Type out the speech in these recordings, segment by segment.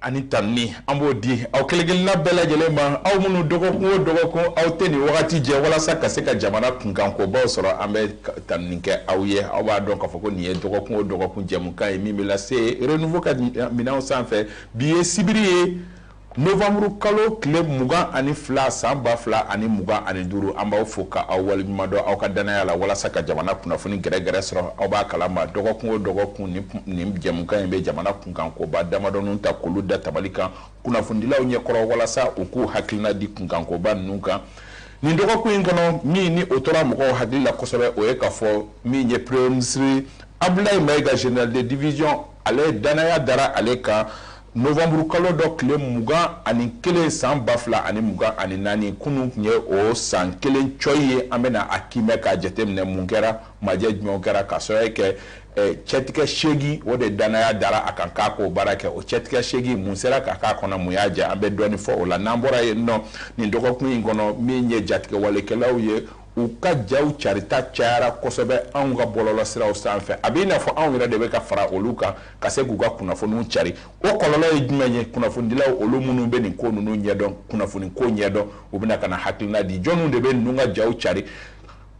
ani tanni an b'o di aw kelenkelenna bɛɛ lajɛlen ma aw minnu dɔgɔkun o dɔgɔkun aw tɛ nin wagati jɛ walasa ka se ka jamana kunkankobaw sɔrɔ an bɛ tanni kɛ aw ye aw b'a dɔn k'a fɔ ko nin ye dɔgɔkun o dɔgɔkun jɛmukan ye min bɛ lase renouveau ka minɛnw sanfɛ bi ye sibiri ye novembre kalo tile 22 san 2025 an b'aw fo ka aw waleɲuman dɔn aw ka danaya la walasa ka jamana kunnafoni gɛrɛgɛrɛ sɔrɔ aw b'a kalama dɔgɔkun o dɔgɔkun nin jɛmukan in bɛ jamana kunkankoba damadɔninw ta k'olu da tabali kan kunnafonidilaw ɲɛkɔrɔ walasa u k'u hakilina di kunkankoba ninnu kan nin dɔgɔkun in kɔnɔ min ni o tora mɔgɔw hakili la kosɛbɛ o ye k'a fɔ min ye premier ministre Abdoulaye Mayiga général de division ale danaya dara ale kan novembre kalo dɔ tile 21 san 2024 kunun tun ye o san kelen cɔyi ye an bɛna a kimɛ k'a jateminɛ mun kɛra majɛ jumɛnw kɛra ka sababu kɛ cɛtigɛ 8 o de danaya dara a kan k'a k'o baara kɛ o cɛtigɛ 8 mun sera ka k'a kɔnɔ mun y'a jɛ an bɛ dɔɔni fɔ o la n'an bɔra yen nɔ nin dɔgɔkun in kɔnɔ min ye jatigɛ walekɛlaw ye u ka jaw carita cayara kosɛbɛ anw ka bɔlɔlɔsiraw sanfɛ a bɛ n'a fɔ anw yɛrɛ de bɛ ka fara olu kan ka se k'u ka kunnafoniw cari o kɔlɔlɔ ye jumɛn ye kunnafonidilaw olu minnu bɛ nin ko ninnu ɲɛdɔn kunnafoni ko ɲɛdɔn u bɛna ka na hakilina di jɔnniw de bɛ ninnu ka jaw cari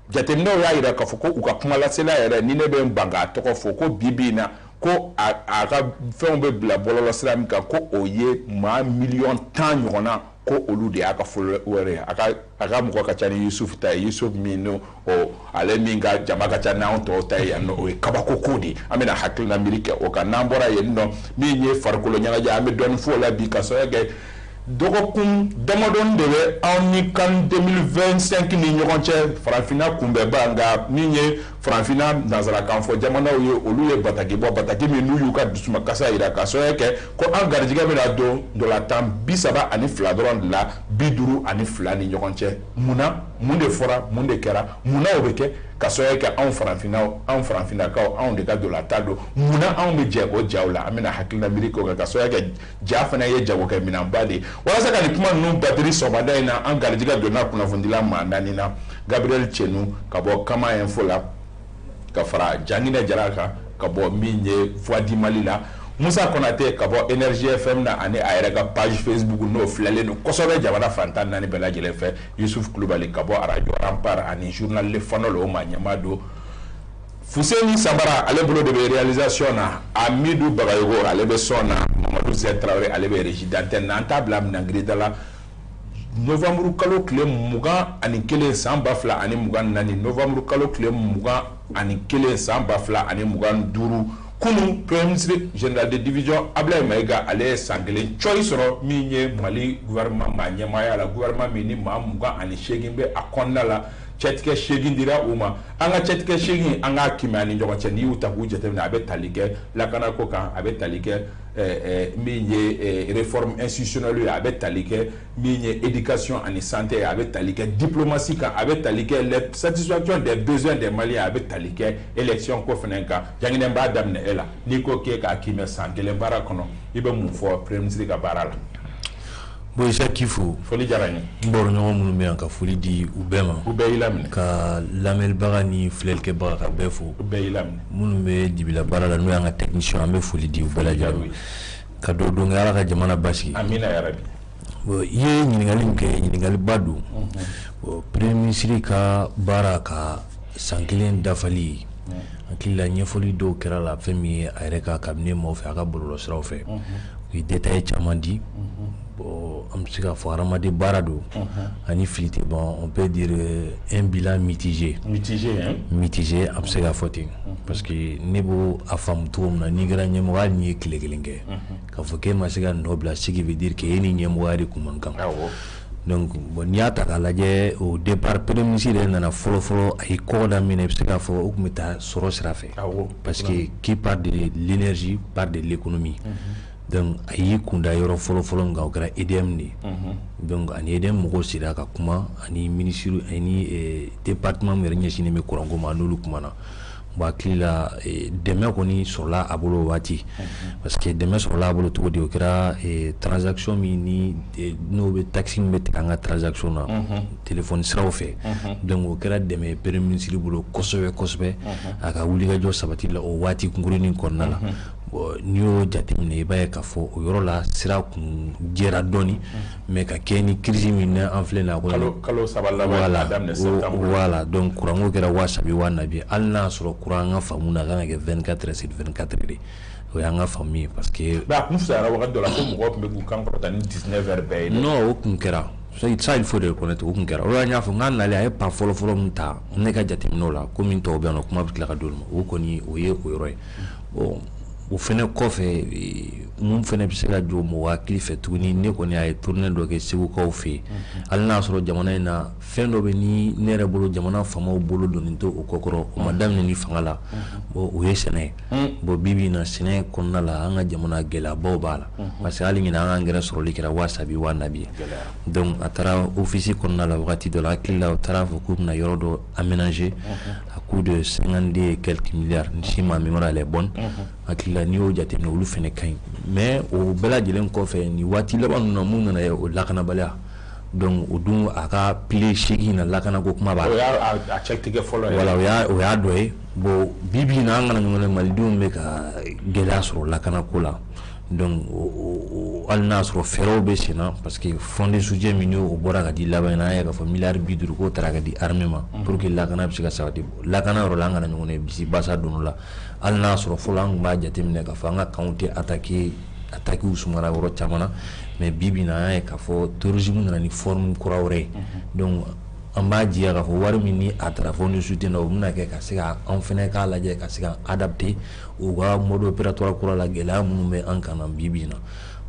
jateminɛw y'a jira k'a fɔ ko u ka kumalasela yɛrɛ ni ne bɛ n ban k'a tɔgɔ fɔ ko bi in na ko a ka fɛnw bɛ bila bɔlɔlɔsira min kan ko o ye maa 10,000,000 ɲɔgɔnna ko olu de y'a ka fɔlɔ wɛrɛ a ka mɔgɔ ka ca ni Yusuf ta ye Yusuf min no ale min ka jama ka ca n'anw tɔw ta ye yan nɔ o ye kabako ko de an bɛna hakilina miiri kɛ o kan n'an bɔra yen nɔ min ye farikolo ɲɛnajɛ an bɛ dɔɔni fɔ o la bi ka sababu kɛ dɔgɔkun damadɔni de bɛ anw ni CAN 2025 ni ɲɔgɔn cɛ farafinna kunbɛba nka min ye farafinna nanzarakan fɔ jamanaw ye olu ye bataki bɔ bataki min n'u y'u ka dusumakasa jira ka sababu kɛ ko an garijɛgɛ bɛna don $32 dɔrɔn de la 52 ni ɲɔgɔn cɛ mun de fɔra mun de kɛra munna o bɛ kɛ ka sababu kɛ anw farafinnakaw anw de ka $10 don munna anw bɛ jɛ o jaw la an bɛna hakilina miiri k'o kan ka sababu kɛ ja fana ye jagokɛ minɛnba de ye walasa ka nin kuma ninnu batiri sɔgɔmada in na an garijɛgɛ donna kunnafonidila maa 4 na Gabriel Cenu ka bɔ Kama Info la ka fara Janginɛ Jara kan ka bɔ min ye Voix du Mali la Musa Konate ka bɔ Énergie FM na ani a yɛrɛ ka page Facebook n'o filɛlen don kosɛbɛ jamana fantan 4 bɛɛ lajɛlen fɛ Yusuf Kulubali ka bɔ Radio Rempart ani journal Le Fanol o maa ɲɛmaa don Fuseni Sabara ale bolo de bɛ réalisation na Amidou Bagayogo ale bɛ son na Mamadou Zé Traoré ale bɛ régie d'antenne na an t'a bila minangirida la novembre kalo tile 21 san 2024 novembre kalo tile 21 san 2025 kunun premier ministre général de division Abdoulaye Mayiga ale ye san kelen cɔyi sɔrɔ min ye Mali gouvernement maa ɲɛmaaya la gouvernement min ni maa 28 bɛ a kɔnɔna la cɛtigɛ 8 dira u ma an ka cɛtigɛ 8 an k'a kimɛ ani ɲɔgɔn cɛ n'i y'u ta k'u jateminɛ a bɛ tali kɛ lakanako kan a bɛ tali kɛ min ye réforme institutionnelle ye a bɛ tali kɛ min ye éducation ani santé ye a bɛ tali kɛ diplomatie kan a bɛ tali kɛ la satisfaction des besoins des Maliens a bɛ tali kɛ élection ko fana kan Janginɛ b'a daminɛ e la n'i ko k'e k'a kimɛ san kelen baara kɔnɔ i bɛ mun fɔ premier ministre ka baara la. Bon Isa Kifo foli diyara n ye. N bɔra ɲɔgɔn minnu bɛ yan ka foli di u bɛɛ ma. U bɛɛ y'i laminɛ. Ka lamɛnnibaga ni filɛlikɛbaga ka bɛɛ fo. U bɛɛ y'i laminɛ. Minnu bɛ dibila baara la n'o y'an ka technicien an bɛ foli di u bɛɛ lajɛlen. Ka dɔ don Ala ka jamana basigi. Amina yarabi. Bon i ye ɲininkali min kɛ ɲininkaliba don. Bon premier ministre ka baara ka san kelen dafali hakili la ɲɛfɔli dɔw kɛra la fɛn min ye a yɛrɛ ka cabinet maaw fɛ a ka bɔlɔlɔsiraw fɛ. U ye détail caman di. Bon on peut se k'a fɔ hadamaden baara don ani fili tɛ bon on peut dire un bilan mitigé on bɛ se k'a fɔ ten parce que ne b'o a faamu cogo min na n'i kɛra ɲɛmɔgɔ hali n'i ye tile kelen kɛ k'a fɔ k'e ma se ka nɔ bila ce qui veut dire que e ni ɲɛmɔgɔya de kun man kan donc bon n'i y'a ta k'a lajɛ au départ premier ministre yɛrɛ nana fɔlɔ a ye kɔgɔ daminɛ i bɛ se k'a fɔ o tun bɛ taa sɔrɔ sira fɛ parce que qui parle de l'énergie parle de l'économie. Donc a y'i kunda yɔrɔ fɔlɔ min kan o kɛra EDM de ye donc ani EDM mɔgɔw sera ka kuma ani ministre ani département min yɛrɛ ɲɛsinnen bɛ kuranko ma n'olu kumana bon hakili la dɛmɛ kɔni sɔrɔla a bolo o waati parce que dɛmɛ sɔrɔla a bolo cogo di o kɛra transaction min ni n'o bɛ taxe min bɛ tigɛ an ka transaction na téléphone siraw fɛ donc o kɛra dɛmɛ premier ministre bolo kosɛbɛ a ka wulikajɔ sabati la o waati kunkurunin kɔnɔna la n'i y'o jateminɛ i b'a ye k'a fɔ o yɔrɔ la sira kun jɛra dɔɔni mais ka kɛ ni crise min an filɛ na kalo saba laban voilà daminɛ septembre voilà donc kuranko kɛra 300 hali n'a sɔrɔ kuran an ka faamu na kan ka kɛ 24 heures sur 24 de o y'an ka faamu ye parce que a kun fisayara wagati dɔ la ko mɔgɔw tun bɛ k'u kan kɔrɔta ni 19 heures bɛɛ ye non o kun kɛra ça il faut le reconnaître o kun kɛra o y'a fɔ n nalen a ye pas fɔlɔ min ta ne ka jateminɛw la ko min tɔw bɛ yan nɔ kuma bɛ tila ka d'olu ma o kɔni o ye o yɔrɔ ye bon o fɛnɛ kɔfɛ mun fɛnɛ bɛ se ka jɔ mɔgɔ hakili fɛ tuguni ne kɔni a ye tournée dɔ kɛ segukaw fɛ yen hali n'a sɔrɔ jamana in na fɛn dɔ bɛ ni ne yɛrɛ bolo jamana faamaw bolo donnen to o kɔkɔrɔ o ma daminɛ ni fanga la bon o ye sɛnɛ ye bon bi bi in na sɛnɛ kɔnɔna la an ka jamana gɛlɛyabaw b'a la parce que hali ɲina an ka engrais sɔrɔli kɛra 300 donc a taara office kɔnɔna la wagati dɔ la hakili la o taara fɔ k'u bɛna yɔrɔ dɔ aménager à coût de 52 et quelques milliards si ma mémoire elle est bonne hakili la n'i y'o jateminɛ olu fɛnɛ ka ɲi mais o bɛɛ lajɛlen kɔfɛ ni waati laban ninnu na mun nana ye o lakanabaliya donc o dun a ka pile 8 na lakanako kuma b'a la o y'a cɛtigɛ fɔlɔ ye voilà o y'a dɔ ye bon bi bi in na an kana ɲɔgɔn ye malidenw bɛ ka gɛlɛya sɔrɔ lakanako la donc hali n'a sɔrɔ fɛɛrɛw bɛ sen na parce que fond de soutien min y'o bɔra ka di laban in na an ye k'a fɔ miliyari 50 k'o taara ka di armée ma pour que lakana bɛ se ka sabati lakana yɔrɔ la an kana ɲɔgɔn ye bisi basa don o la hali n'a sɔrɔ fɔlɔ an tun b'a jateminɛ k'a fɔ an ka kanw tɛ attaquer sumara yɔrɔ caman na mais bi bi in na an ye k'a fɔ terrorisme nana ni forme kura wɛrɛ ye donc an b'a jiya k'a fɔ wari min ni a taara fond de soutien na o bɛna kɛ ka se ka an fɛnɛ k'a lajɛ ka se ka adapter u ka mode opératoire kura la gɛlɛya minnu bɛ an kan na bi bi in na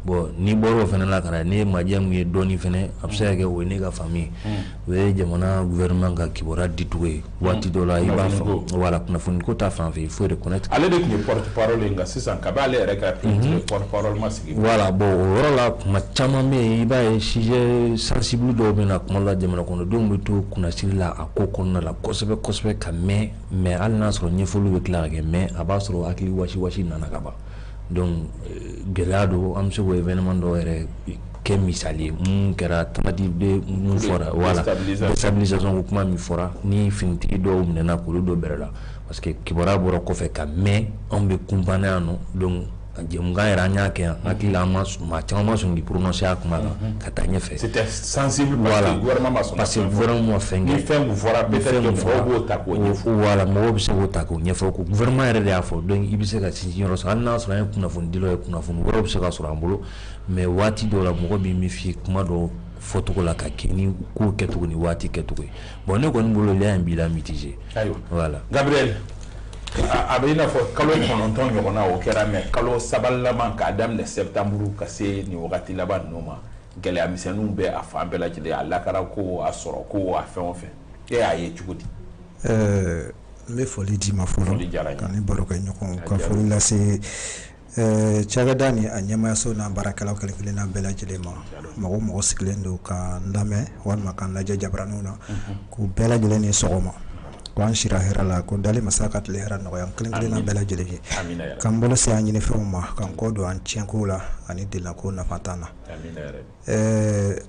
bon ni bɔra o fɛnɛ la ka na ne ye majɛ min ye dɔɔni fɛnɛ a bɛ se ka kɛ o ye ne ka faamu ye o ye jamana gouvernement ka kibaruya dicogo ye waati dɔ la i b'a fɔ voilà kunnafoni ko ta fan fɛ il faut reconnaître ale de tun ye porte parole ye nka sisan kabi ale yɛrɛ ka porte parole ma sigi voilà bon o yɔrɔ la kuma caman bɛ yen i b'a ye sujet sensible dɔw bɛ na kuma la jamana kɔnɔdenw bɛ to kunnasiri la a ko kɔnɔna la kosɛbɛ kosɛbɛ ka mɛn mais hali n'a sɔrɔ ɲɛfɔliw bɛ tila ka kɛ mais a b'a sɔrɔ hakili wasi nana ka ban donc gɛlɛya don an bɛ se k'o événement dɔw yɛrɛ kɛ misali ye mun kɛra tentative de mun fɔra voilà déstabilisation ko kuma min fɔra ni finitigi dɔw minɛna k'olu dɔ bɛrɛ la parce que kibaruya bɔra kɔfɛ ka mɛn anw bɛ kumpanɛ yan nɔ donc jɛmukan yɛrɛ an y'a kɛ yan hakili la maa caman ma sɔn k'i prononcer a kuma kan ka taa ɲɛfɛ c'était sensible parce que gouvernement ma sɔn parce que gouvernement ma fɛn kɛ ni fɛn kun fɔra peut-être que mɔgɔw b'o ta k'o ɲɛfɔ voilà mɔgɔw bɛ se k'o ta k'o ɲɛfɔ ko gouvernement yɛrɛ de y'a fɔ donc i bɛ se ka sinsin yɔrɔ sɔrɔ hali n'a sɔrɔ an ye kunnafoni dilaw ye kunnafoni wɛrɛw bɛ se ka sɔrɔ an bolo mais waati dɔw la mɔgɔ b'i min f'i kuma dɔw fɔcogo la ka kɛ ni ko kɛcogo ni waati kɛcogo ye bon ne kɔni bolo lien b'i la mitigé voilà Gabriel a bɛ i n'a fɔ kalo 9 ɲɔgɔnna o kɛra mais kalo 3 laban k'a daminɛ septembre ka se nin wagati laban ninnu ma gɛlɛya misɛnninw bɛ a fan bɛɛ lajɛlen a lakara ko a sɔrɔ ko a fɛn o fɛn e y'a ye cogo di n bɛ foli d'i ma fɔlɔ ka ni baro kɛ ɲɔgɔn ka foli lase cakɛda ni a ɲɛmaayaso n'a baarakɛlaw kelen-kelenna bɛɛ lajɛlen ma mɔgɔ sigilen don ka n lamɛn walima ka n lajɛ jabaraninw na k'u bɛɛ lajɛlen ni sɔgɔma ko an sira hɛrɛ la ko dali masa ka tile hɛrɛ nɔgɔya kelen-kelenna bɛɛ lajɛlen ye k'an bolo se an ɲini fɛnw ma k'an kɔ don an tiɲɛkow la ani delako nafa t'an na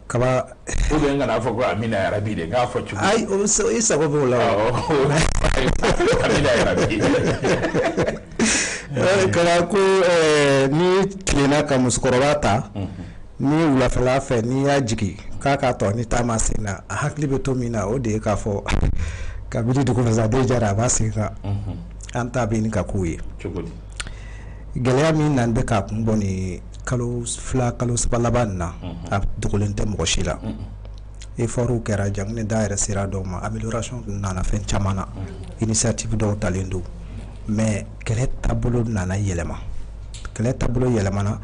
kaba ou bien n kana fɔ ko amina yarabi de k'a fɔ cogo ayi i sago b'o la amina yarabi kaba ko ni tilenna ka musokɔrɔba ta ni wulafɛla fɛ n'i y'a jigi k'a k'a tɔ ni taama sen na a hakili bɛ to min na o de ye k'a fɔ kabini dugu fasaden jara a b'a segin kan an ta bɛ nin ka k'o ye gɛlɛya min nan bɛ k'a kun bɔ ni kalo 2 kalo 3 laban nin na a dogolen tɛ mɔgɔ si la effortw kɛra jamana da yɛrɛ sera dɔw ma amélioration nana fɛn caman na initiative dɔw talen don mais kɛlɛ taabolo nana yɛlɛma kɛlɛ taabolo yɛlɛmana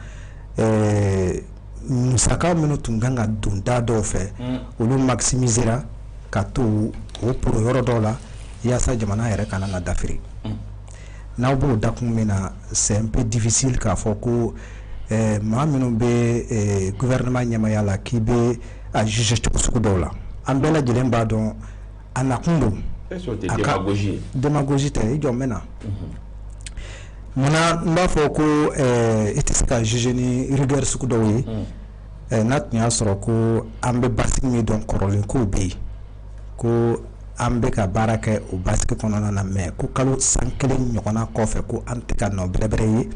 musaka minnu tun kan ka don da dɔw fɛ olu maximisera ka to o poro yɔrɔ dɔw la yaasa jamana yɛrɛ kana na dafiri n'aw b'o dakun min na c'est un peu difficile k'a fɔ ko maa minnu bɛ gouvernement ɲɛmaya la k'i bɛ a juger cogo sugu dɔw la an bɛɛ lajɛlen b'a dɔn a nakun don démagogie tɛ i jɔ n bɛ na munna n b'a fɔ ko i tɛ se ka juger ni rigueur sugu dɔw ye n'a tun y'a sɔrɔ ko an bɛ basigi min dɔn kɔrɔlen kow bɛ yen ko an bɛ ka baara kɛ o basigi kɔnɔna na mais ko kalo san 1 ɲɔgɔnna kɔfɛ ko an tɛ ka nɔ bɛrɛbɛrɛ ye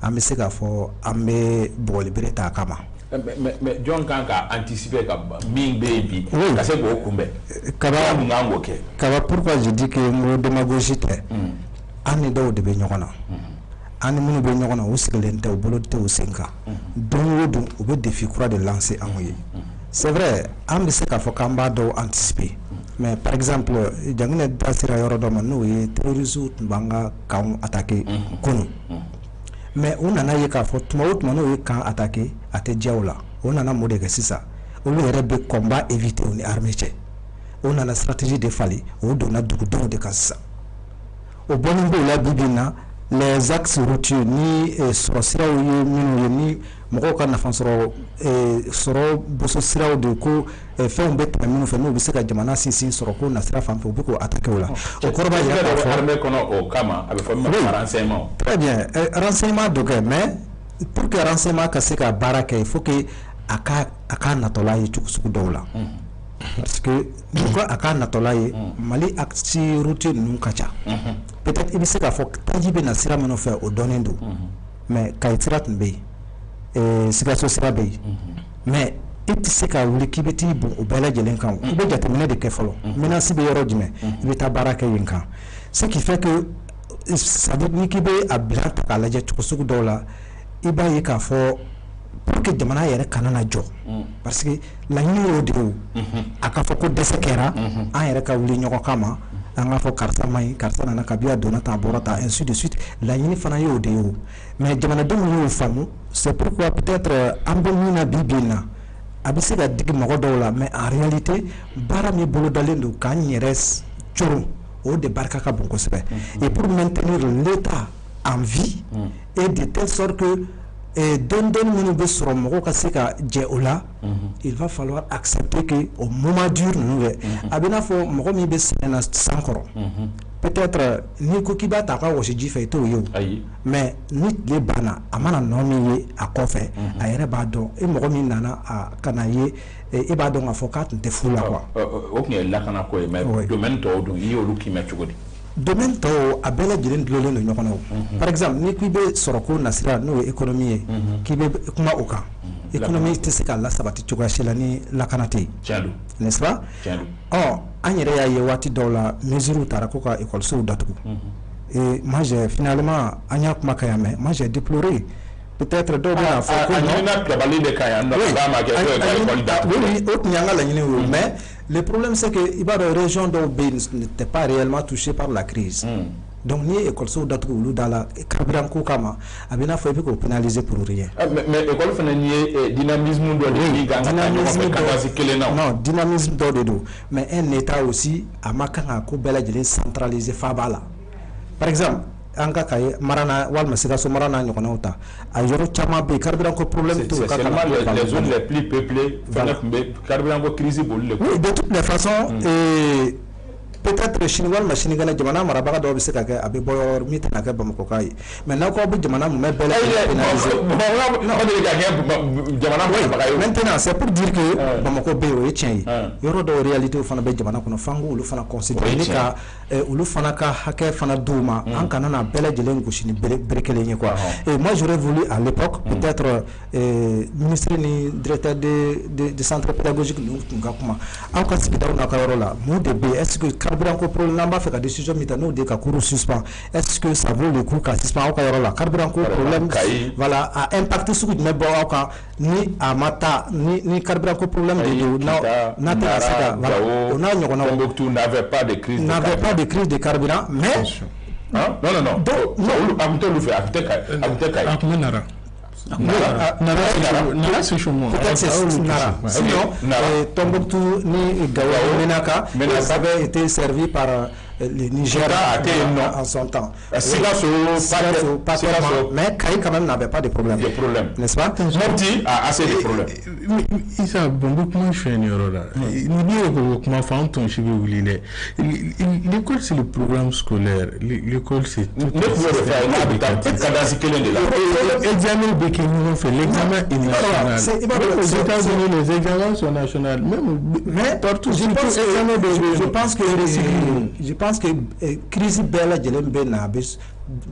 an bɛ se k'a fɔ an bɛ bɔgɔlibere ta a kama. Mais jɔn kan ka anticiper ka min bɛ yen bi ka se k'o kunbɛn kaba mun kan k'o kɛ. Kaba pourquoi je dis que n ko démagogie tɛ an ni dɔw de bɛ ɲɔgɔn na an ni minnu bɛ ɲɔgɔn na u sigilen tɛ u bolo tɛ u sen kan don o don u bɛ défi kura de lancer anw ye. C'est vrai an bɛ se k'a fɔ k'an b'a dɔw anticiper mais par exemple Janginɛ da sera yɔrɔ dɔ ma n'o ye terroristes tun b'an ka camps attaquer kunun. Mais u nana ye k'a fɔ tuma o tuma n'o ye camp attaquer a tɛ diya u la u nana mun de kɛ sisan olu yɛrɛ bɛ combat éviter u ni armée cɛ u nana stratégie de falen u donna dugudenw de kan sisan o bɔlen b'o la bi bi in na les axes routiers ni sɔrɔ siraw ye minnu ye ni mɔgɔw ka nafa sɔrɔ boso siraw de ko fɛnw bɛ tɛmɛ minnu fɛ n'u bɛ se ka jamana sinsin sɔrɔ ko nasira fan fɛ u bɛ k'o attaquer o la o kɔrɔ b'a jira k'a fɔ armée kɔnɔ o kama a bɛ fɔ min ma renseignement. Très bien renseignement dɔ kɛ mais pour que renseignement ka se ka baara kɛ il faut que a ka natɔla ye cogo sugu dɔw la parce que ni ko a ka natɔla ye Mali axe routier ninnu ka ca peut-être i bɛ se k'a fɔ taji bɛ na sira minnu fɛ o dɔnnen don mais Kayi sira tun bɛ yen Sikaso sira bɛ yen mais i tɛ se ka wuli k'i bɛ t'i bon o bɛɛ lajɛlen kan i bɛ jateminɛ de kɛ fɔlɔ menace bɛ yɔrɔ jumɛn i bɛ taa baara kɛ yen kan ce qui fait que c'est à dire ni k'i bɛ a bila ta k'a lajɛ cogo sugu dɔw la i b'a ye k'a fɔ pour que jamana yɛrɛ kana na jɔ parce que laɲini y'o de ye a ka fɔ ko dɛsɛ kɛra an yɛrɛ ka wuli ɲɔgɔn kama an k'a fɔ karisa ma ɲi karisa nana kabi a donna tan a bɔra tan ainsi de suite laɲini fana y'o de ye mais jamanadenw y'o faamu c'est pourquoi peut-être an bɛ min na bi bi in na a bɛ se ka digi mɔgɔ dɔw la mais en réalité baara min bolodalen don k'an yɛrɛ coron o de barika ka bon kosɛbɛ et pour maintenir l'état en vie et de telle sorte que dɔɔni minnu bɛ sɔrɔ mɔgɔw ka se ka jɛ o la il va falloir accepter que au moment dur ninnu dɛ a bɛ n'a fɔ mɔgɔ min bɛ sɛnɛ na san kɔrɔ peut-être n'i ko k'i b'a ta a ka wɔsi ji fɛ i t'o ye o mais ni tile banna a mana nɔ min ye a kɔfɛ a yɛrɛ b'a dɔn e mɔgɔ min nana ka na ye e b'a dɔn k'a fɔ k'a tun tɛ furu la quoi. O tun ye lakana ko ye mais domaine tɔw dun i y'olu kimɛ cogo di. Domaine tɔw a bɛɛ lajɛlen dulonnen don ɲɔgɔn na o par exemple ni k'i bɛ sɔrɔ ko nasira n'o ye économie ye k'i bɛ kuma o kan économie tɛ se ka lasabati cogoya si la ni lakana tɛ yen n'est-ce pas an yɛrɛ y'a ye waati dɔw la mesures taara ko ka écoles datugu et moi j'ai finalement an y'a kuma ka yan mais moi j'ai déploré peut-être dɔw bɛna fɔ ko o tun y'an ka laɲini ye mais le problème c'est que i b'a dɔn région dɔw bɛ yen n'était pas réellement touché par la crise donc n'i ye école datugu olu da la carburant ko kama a bɛ n'a fɔ i bɛ k'o pénaliser pour rien. mais école fana ni ye dynamisme dɔ de ye non dynamisme dɔ de don mais un état aussi a ma kan ka ko bɛɛ lajɛlen centraliser fa b'a la par exemple an ka Kayi mara na walima Sikaso mara n'a ɲɔgɔnnaw ta a yɔrɔ caman bɛ yen carburant ko problème t'o ka kan les zones les plus peuplées fana tun bɛ carburant ko crise boli de oui de toutes les façons peut-être sini walima sinikɛnɛ jamana marabaga dɔw bɛ se ka kɛ a bɛ bɔ yɔrɔ min tɛna kɛ Bamakɔ ka ye mais n'aw ko aw bɛ jamana mun bɛɛ lajɛlen pénaliser maintenant c'est pour dire que Bamakɔ bɛ yen o ye tiɲɛ ye yɔrɔ dɔw réalité fana bɛ jamana kɔnɔ f'an k'olu fana considérer ni ka olu fana ka hakɛ fana d'u ma an kana na bɛɛ lajɛlen gosi ni bere kelen ye quoi et moi j'aurais voulu à l'époque peut-être ministre ni directeur de centre pédagogique ninnu tun ka kuma aw ka sigidaw n'a ka yɔrɔ la mun de bɛ yen est-ce que carburant ko problème n'an b'a fɛ ka décision min ta n'o de ka cours suspend est-ce que ça vaut le coup ka suspend aw ka yɔrɔ la carburant ko problème voilà a impact sugu jumɛn bɔ aw kan ni a ma taa ni carburant ko problème de don n'a tɛ ka se ka voilà o n'a ɲɔgɔnnaw Tombouctou n'avait pas de crise de carburant mais non a tun t'olu fɛ a tun tɛ Kayi a tun bɛ Nara Nara c'est chez moi peut-être c'est Nara sinon Tombouctou ni Gao Menaka ça avait été servi par le Nigeria en son temps Sikaso pas tellement mais Kayi quand même n'avait pas de problème n'est-ce pas Mopti a assez de problèmes Isa bon kuma fɛn ni yɔrɔ la ni ye ko kuma fɔ an tɔn si bɛ wuli dɛ l'école c'est le programme scolaire l'école c'est tout cadence kelen de la examen bɛ kɛ ɲɔgɔn fɛ l'examen est national aux États-Unis les examens sont nationaux même partout je pense que pense que crise belle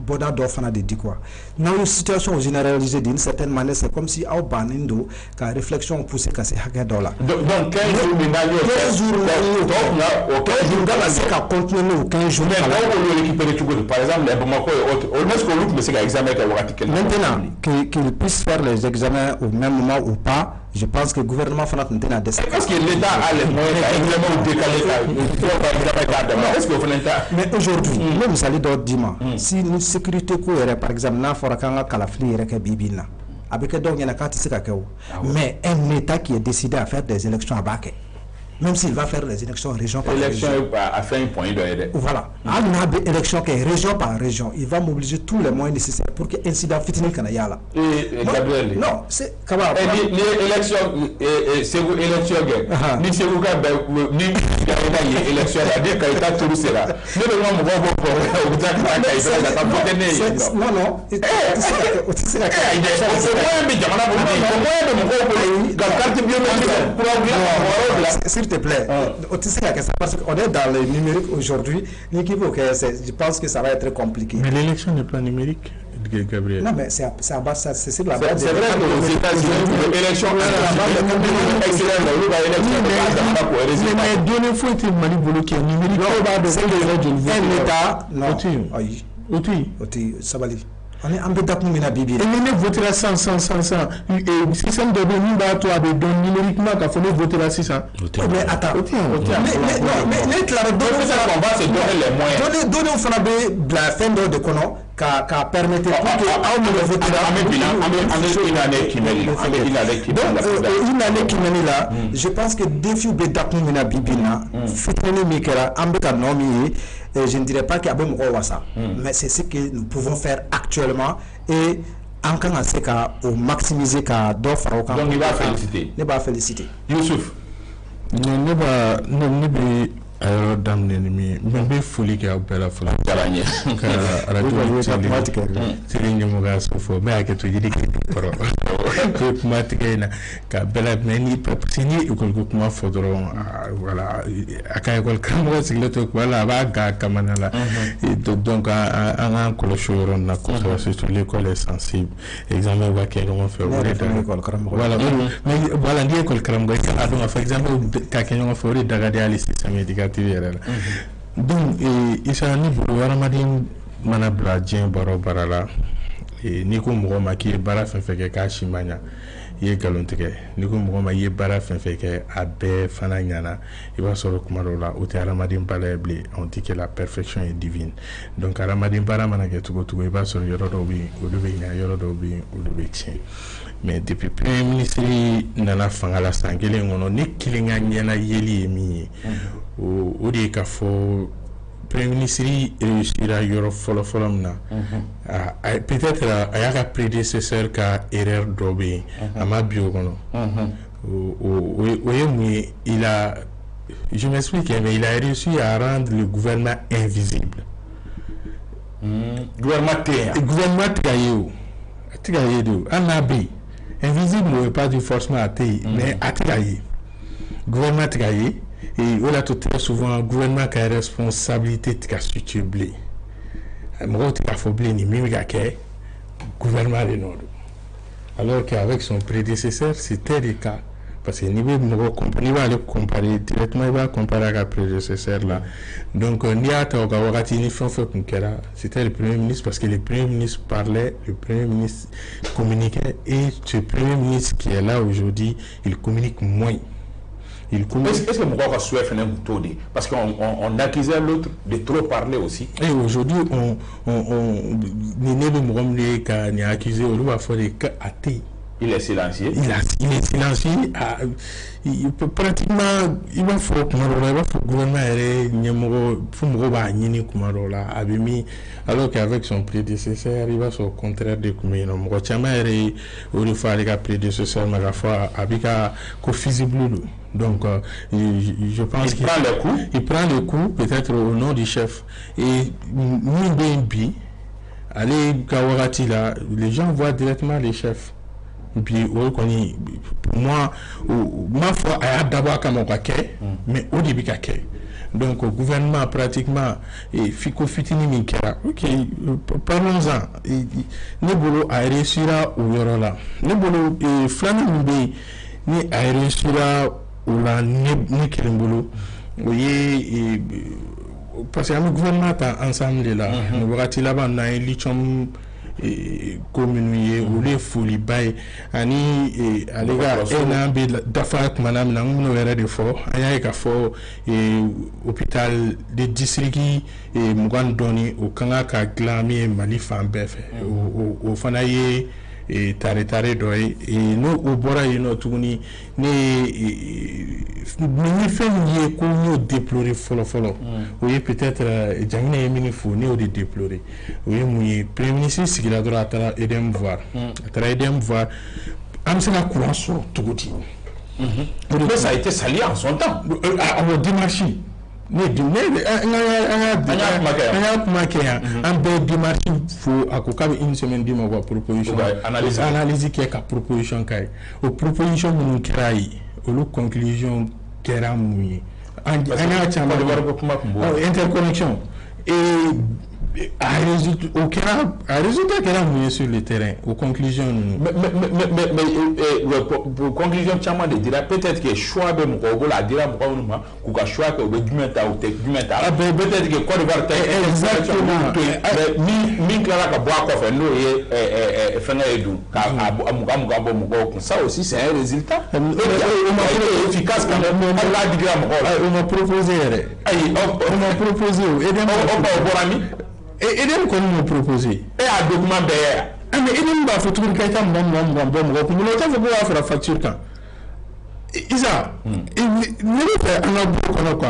boda do fana de dit quoi. Dans une situation généralisée d'une certaine manière, c'est comme si au banindo ka réflexion poussée ka se haka dollar. Donc 15 jours minagno 15 jours donc 15 jours dans c'est ka continuer au 15 jours. Mais on veut récupérer tout par exemple les Bamako et autres. Au moins ce qu'on mais c'est un examen qui a maintenant qu'il puisse faire les examens au même moment ou pas. Je pense que le gouvernement fana tentena de ça. Est-ce que l'État a les moyens d'examen ou décaler est-ce que vous mais aujourd'hui même ça les d'autres dimanche si une sécurité par exemple n'a fora kanga kalafli reke bibina avec donc yana kati sika kew mais un État qui est décidé à faire des élections à Baké même s'il va faire les élections région par région. L'élection a fait un point de voilà. On a des élections qui est région par région. Il va mobiliser tous les moyens nécessaires pour que l'incident fitini kanayala. Et Gabriel. Non, c'est comment. L'élection, c'est vous élection. Ni c'est vous ni élection. C'est-à-dire qu'il y a tout cela. Non, non. S'il te plaît, parce qu'on est dans le numérique aujourd'hui, je pense que ça va être compliqué. Mais l'élection n'est pas numérique, Gabriel. Non, mais c'est la base, c'est la base. C'est vrai que aux États-Unis, l'élection mais données faut être manipulé qui est numérique. Un État, non. Oti. Sabali. On est en bêta pour mina bibi. Et nous votera 100. Et si ça me donne une date, toi, donc numériquement, il faut voter à 600. Mais attends. Mais clairement, on va se donner les moyens. Donnez au Fanabe la fin de Kono, qui permettait de voter une année qui mène là. Je pense que défi bêta pour mina bibi là, fitness mikera, ambeka nomi. Je ne dirais pas qu'il y a beaucoup de ça, mais c'est ce que nous pouvons faire actuellement et en cas de maximiser d'offres. Donc il va féliciter. Il va féliciter. Youssouf. Non, alors dame l'ennemi mais folie qui a opéré la folie c'est une démocratie faux mais à que tu dis que que matériel ka bela meni papsini école comment faudront voilà à ka école comme c'est le truc voilà va ga kamanala et donc en colochoron na quoi c'est l'école est sensible examen va que comment faire voilà mais voilà l'école karamgo a donc par exemple ka kenyo faire dagade ali système éducatif donc il s'est mis pour le ramadan manabla dien baro barala et niko mugoma qui est bara fait que kashimanya ye galontige niko mugoma ye bara fait que abe fana nyana il va sur kumarola au ramadan balable on dit que la perfection est divine donc ramadan bara manage tout il va sur yorodobi odobenya yorodobi odobetien mais depuis premier ministre nana fangala sangele ngono ni kilinga nyana yeli emi o de ka fo premier ministre réussira yoro folo na peut-être a ya ka prédécesseur ka erreur dobe ama bio gono il a je m'explique mais il a réussi à rendre le gouvernement invisible gouvernement tigaye do anabi invisible ne veut pas dire forcément athée, mais athée. Gouvernement athée, et on a tout très souvent gouvernement qui a responsabilité de constituer blé. Moi, tu as fait blé ni même gouvernement de Nord. Alors qu'avec son prédécesseur, c'était le cas. Parce que niveau il va le comparer directement, il va comparer avec le prédécesseur là. Donc c'était le premier ministre parce que le premier ministre parlait, le premier ministre communiquait et ce premier ministre qui est là aujourd'hui, il communique moins. Est-ce que mon gars va souhaiter un tour parce qu'on accusait l'autre de trop parler aussi. Et aujourd'hui on a accusé on va faire des cas athées. Il est silencieux. Il est silencieux. Il peut pratiquement, il va faire le gouvernement alors qu'avec son prédécesseur, il va au contraire de Koumino. Il faut aller avec prédécesseur, mais la fois avec un co-feasible. Donc, je pense qu'il prend le coup. Il prend le coup, peut-être au nom du chef. Et Mbembi, allez, Kawarati là, les gens voient directement les chefs. Puis pour moi ma foi a d'abord comme mais au début donc au gouvernement pratiquement et fiko fitini min kɛra ok parlons-en ne bolo a réussira o yɔrɔ la ne bolo filanan min bɛ yen ni a réussira o la ne kelen bolo o ye parce que an bɛ gouvernement ta ensemble de la nin wagati laban n'an ye lithium ko minnu ye olu ye foliba ye ani ale ka n'an bɛ dafa kumana min na an bɛn'o yɛrɛ de fɔ an y'a ye k'a fɔ hôpital de district 20 dɔɔni o kan ka dilan min ye Mali fan bɛɛ fɛ o fana ye tare dɔ ye n'o bɔra yen nɔ tuguni ne ni fɛn min ye ko n y'o déplorer fɔlɔ o ye peut-être Janginɛ ye min fɔ ne y'o de déplorer o ye mun ye premier ministre sigira dɔrɔn a taara EDM voir an bɛ se ka courant sɔrɔ cogo di mais ça a été sali en son temps o démarche an y'a kuma kɛ yan an bɛɛ démarche fo a ko k'a bɛ une semaine d'i ma ka proposition analyse kɛ ka proposition k'a ye o proposition minnu kɛra ye olu conclusion kɛra mun ye an y'a caman interconnexion a résultat kɛra mun ye sur le terrain o conclusion ninnu mais conclusion caman de dira peut-être que choix bɛ mɔgɔw bolo a dira mɔgɔw minnu ma k'u ka choix kɛ u bɛ jumɛn ta u tɛ jumɛn ta peut-être que Côte d'Ivoire ta exactement min tilala ka bɔ a kɔfɛ n'o ye fɛngɛ ye dun ka mugan bɔ mɔgɔw kun ça aussi c'est un résultat efficace quand même ala digira mɔgɔw la on m'a proposé yɛrɛ ayi on m'a proposé o bɔra min EDM kɔni m'o proposé a document bɛɛ ye yan mais EDM b'a fɔ tuguni k'a ka mugan bɔ mɔgɔ kun o t'a fɔ ko b'a fara facture kan Isa ne bɛ fɛ an ka bɔ kɔnɔ quoi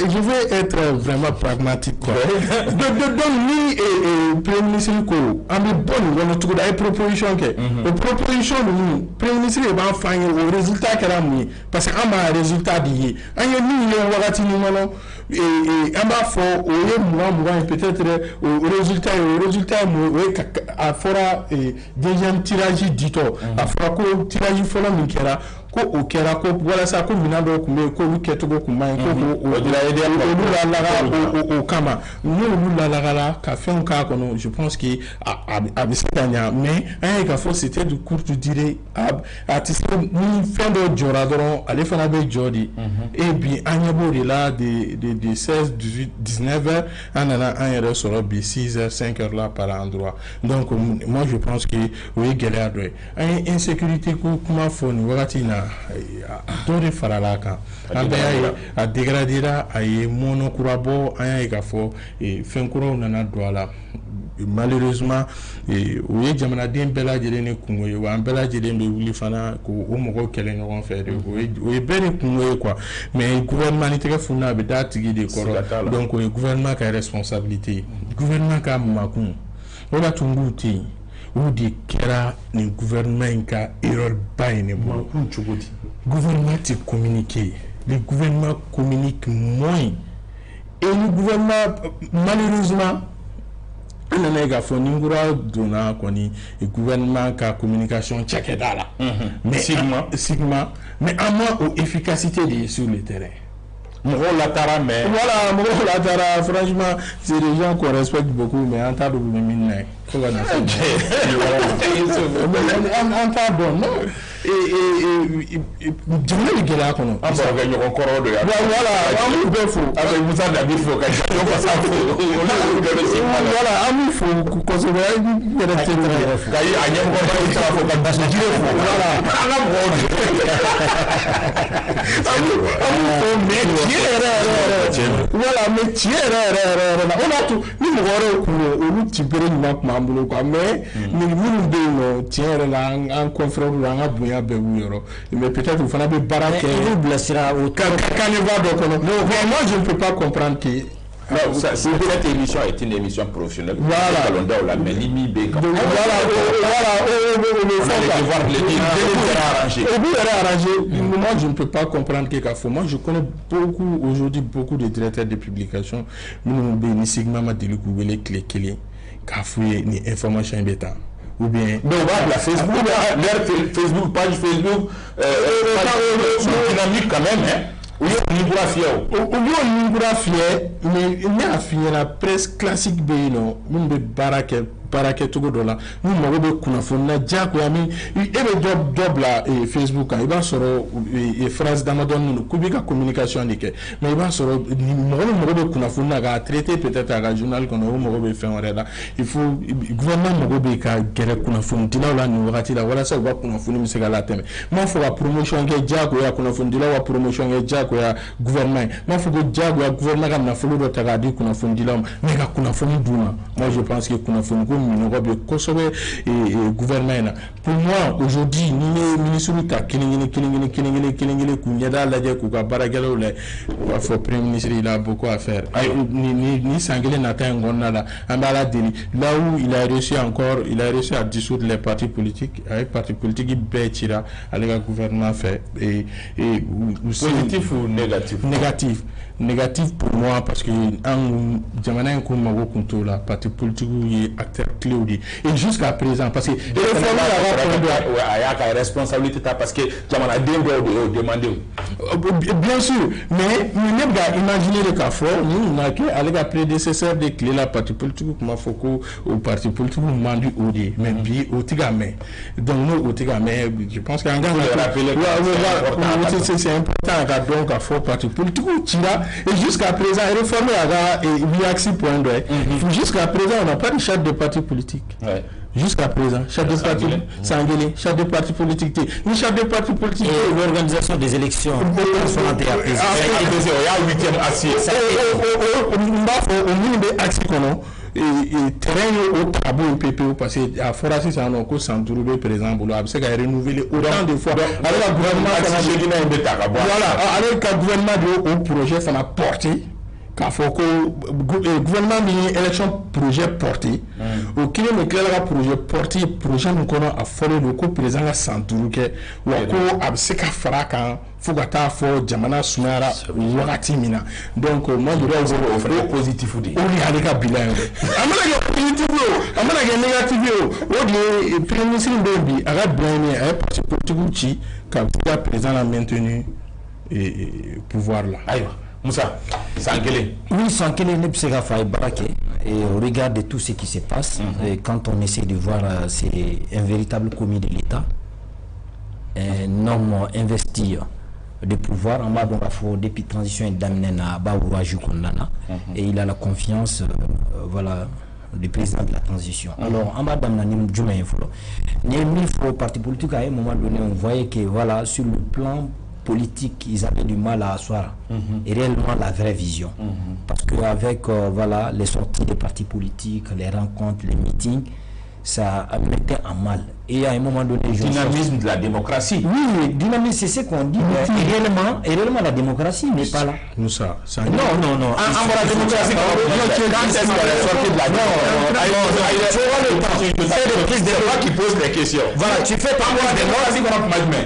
je vais être vraiment pragmatique quoi donc ni premier ministre ko an bɛ bɔ nin kɔnɔ cogo di a ye proposition kɛ o proposition ninnu premier ministre de b'an f'an ye o résultat kɛra mun ye parce que an b'a résultat de ye an ye min ye wagati min kɔnɔ an b'a fɔ o ye mugan ye peut-être o résultat ye mun ye o ye a fɔra deuxième tirage ditɔ a fɔra ko tirage fɔlɔ min kɛra ko o kɛra ko walasa ko minɛn dɔw tun bɛ yen k'olu kɛcogo kun man ɲi ko olu lalaga o kama n'olu lalagala ka fɛnw k'a kɔnɔ je pense que a bɛ se ka ɲa mais an y'a ye k'a fɔ c'était de courte durée a tɛ se ni fɛn dɔ jɔra dɔrɔn ale fana bɛ jɔ de et bi an ɲɛ b'o de la de 16 18 19 heures an nana an yɛrɛ sɔrɔ bi 6 heures 5 heures là par endroit donc moi je pense que o ye gɛlɛya dɔ ye an ye insécurité ko kuma fɔ nin wagati in na dɔ de farala a kan an bɛɛ y'a ye a dégradera a ye mɔnɔ kura bɔ an y'a ye k'a fɔ fɛn kuraw nana don a la malheureusement o ye jamanaden bɛɛ lajɛlen de kungo ye wa an bɛɛ lajɛlen bɛ wuli fana k'o mɔgɔw kɛlɛ ɲɔgɔn fɛ de o ye bɛɛ de kungo ye quoi mais gouvernement ni tɛgɛ funna a bɛ d'a tigi de kɔrɔ donc o ye gouvernement ka responsabilité ye gouvernement ka makun o la tun b'u ten yen o de kɛra nin gouvernement in ka erreur ba ye ne bolo gouvernement tɛ communiquer le gouvernement communique moins et le gouvernement malheureusement an nana ye k'a fɔ ni kura donna kɔni gouvernement ka communication cakɛda la mais sigma mais an ma o efficacité de ye sur le terrain mɔgɔw latara mais voilà mɔgɔw latara franchement c'est des gens qu'on respecte beaucoup mais an t'a dɔn u bɛ min na ye fo ka na se an t'a dɔn non jamana bɛ gɛlɛya kɔnɔ an bɔra kɛ ɲɔgɔn kɔrɔ dɔ ye voilà an b'u bɛɛ fo a bɛ Musa Dabi fo ka Jalo Fasa fo voilà an b'u fo kosɛbɛ yɛrɛ tɛ ka a ɲɛmɔgɔ ba yi taara fo ka Basojire fo voilà an ka mɔgɔw de an b'u fo mais tiɲɛ yɛrɛ voilà mais tiɲɛ yɛrɛ la o b'a to ni mɔgɔ wɛrɛw kun don olu ti bere ɲuman kun b'an bolo quoi mais nin minnu bɛ yen nɔ tiɲɛ yɛrɛ la an confrères an ka bonya bɛɛ b'u yɔrɔ mais peut-être u fana bɛ baara kɛ i b'u bilasira o canevas dɔ kɔnɔ mais moi je ne peux pas comprendre que non, cette émission est une émission professionnelle. Voilà. Mais l'IMIB, voilà. Moi, je ne peux pas comprendre qu'il y a moi, je connais aujourd'hui beaucoup de directeurs de publication. Ni Sigma Madelikou, les clés, Kafoué, ni information bêta. Ou bien donc voilà Facebook leur Facebook page Facebook dynamique quand même hein o ye nin kura fiyɛ o y'o nin kura fiyɛ mais ne y'a f'i ɲɛna presse classique bɛ yen nɔ min bɛ baara kɛcogo dɔ la n'u mago bɛ kunnafoni na diyagoya min e bɛ dɔ bila Facebook kan i b'a sɔrɔ phrase damadɔni don k'u bɛ ka communication de kɛ mais i b'a sɔrɔ mɔgɔ min mago bɛ kunnafoni na k'a traiter peut-être a ka journal kɔnɔ o mago bɛ fɛn wɛrɛ la il faut gouvernement mago bɛ ka gɛrɛ kunnafonidilaw la nin wagati la walasa u ka kunnafoni bɛ se ka latɛmɛ m'a fɔ ka promotion kɛ diyagoya kunnafonidilaw ka promotion kɛ diyagoya gouvernement ye m'a fɔ ko diyagoya gouvernement ka nafolo dɔ ta k'a di kunnafonidilaw ma mais ka kunnafoni d'u ma moi je pense que kunnafoni ko minɔgɔ bɛ kosɛbɛ gouvernement in na pour moi aujourd'hui ni ye ministre ta kelen k'u ɲɛda lajɛ k'u ka baarakɛlaw lajɛ u b'a fɔ premier ministre il a beaucoup à faire ni san kelen nata in kɔnɔna la an bɛ ala deli là où il a réussi à dissoudre les partis politiques a ye parti politique bɛɛ cira ale ka gouvernement fɛ positif ou négatif négatif pour moi parce que an jamana in ko mago kun t'o la parti politique ye acteur clé de et jusqu'à présent parce que a y'a ka responsabilité ta parce que jamanaden dɔw de y'o demandé bien sûr mais ne bɛ ka imaginer de k'a fɔ ni na kɛ ale ka prédécesseur de tile la parti politique kuma fɔ ko o parti politique man di o de mais bi o tɛ ka mɛn donc n'o tɛ ka mɛn je pense que an kan ka rappeler c'est important ka dɔn k'a fɔ parti politique cira et jusqu'à présent réformer a ka biaxi point dɔ ye jusqu'à présent on n'a pas de charte de parti politique jusqu'à présent charte de parti sangele charte de parti politique ni charte de parti politique et l'organisation des élections il y a 8e assiette on va faire au minimum axe kɔnɔ terrain ye o taabolo PPO parce que a fɔra sisan nɔ ko san 5 bɛ président bolo a bɛ se ka renouveler autant de fois ale ka gouvernement fana bɛ ta ka bɔ voilà ale ka gouvernement de o projet fana porter k'a fɔ ko gouvernement min ye élection projet porter o kelen de tilala ka projet porter projet min kɔnɔ a fɔlen don ko président ka san 5 kɛ wa ko a bɛ se ka fara kan fo ka taa fɔ jamana sumayara wagati min na donc moi je dirais o fana ye positif de ye o de y'ale ka bilan ye a mana kɛ positif ye o a mana kɛ négatif ye o de ye premier ministre dɔw bi a ka bilan ye a ye parti politique ci ka se ka président la maintenu pouvoir la ayiwa Moussa, Sankele. Oui, Sankele ne peut pas faire baraquer. Et au regard de tout ce qui se passe, et quand on essaie de voir, c'est un véritable commis de l'État, un homme investi de pouvoir, en bas de la fois, depuis transition et d'amener à Baouajou Kondana, et il a la confiance, voilà, du président de la transition. Alors, en bas d'amener Djuma Infolo, il y a 1000 fois parti politique à un moment donné, on voyait que, voilà, sur le plan politique, ils avaient du mal à asseoir et réellement la vraie vision. Parce qu'avec voilà, les sorties des partis politiques, les rencontres, les meetings, ça mettait en mal. Et à un moment donné... Dynamisme de la démocratie. Oui, dynamisme, c'est ce qu'on dit. Mais réellement, la démocratie n'est pas là. Nous, ça. Non. La démocratie, quand est-ce qu'on est sorti de la démocratie? C'est moi qui pose les questions. Voilà, tu fais pas moi démocratie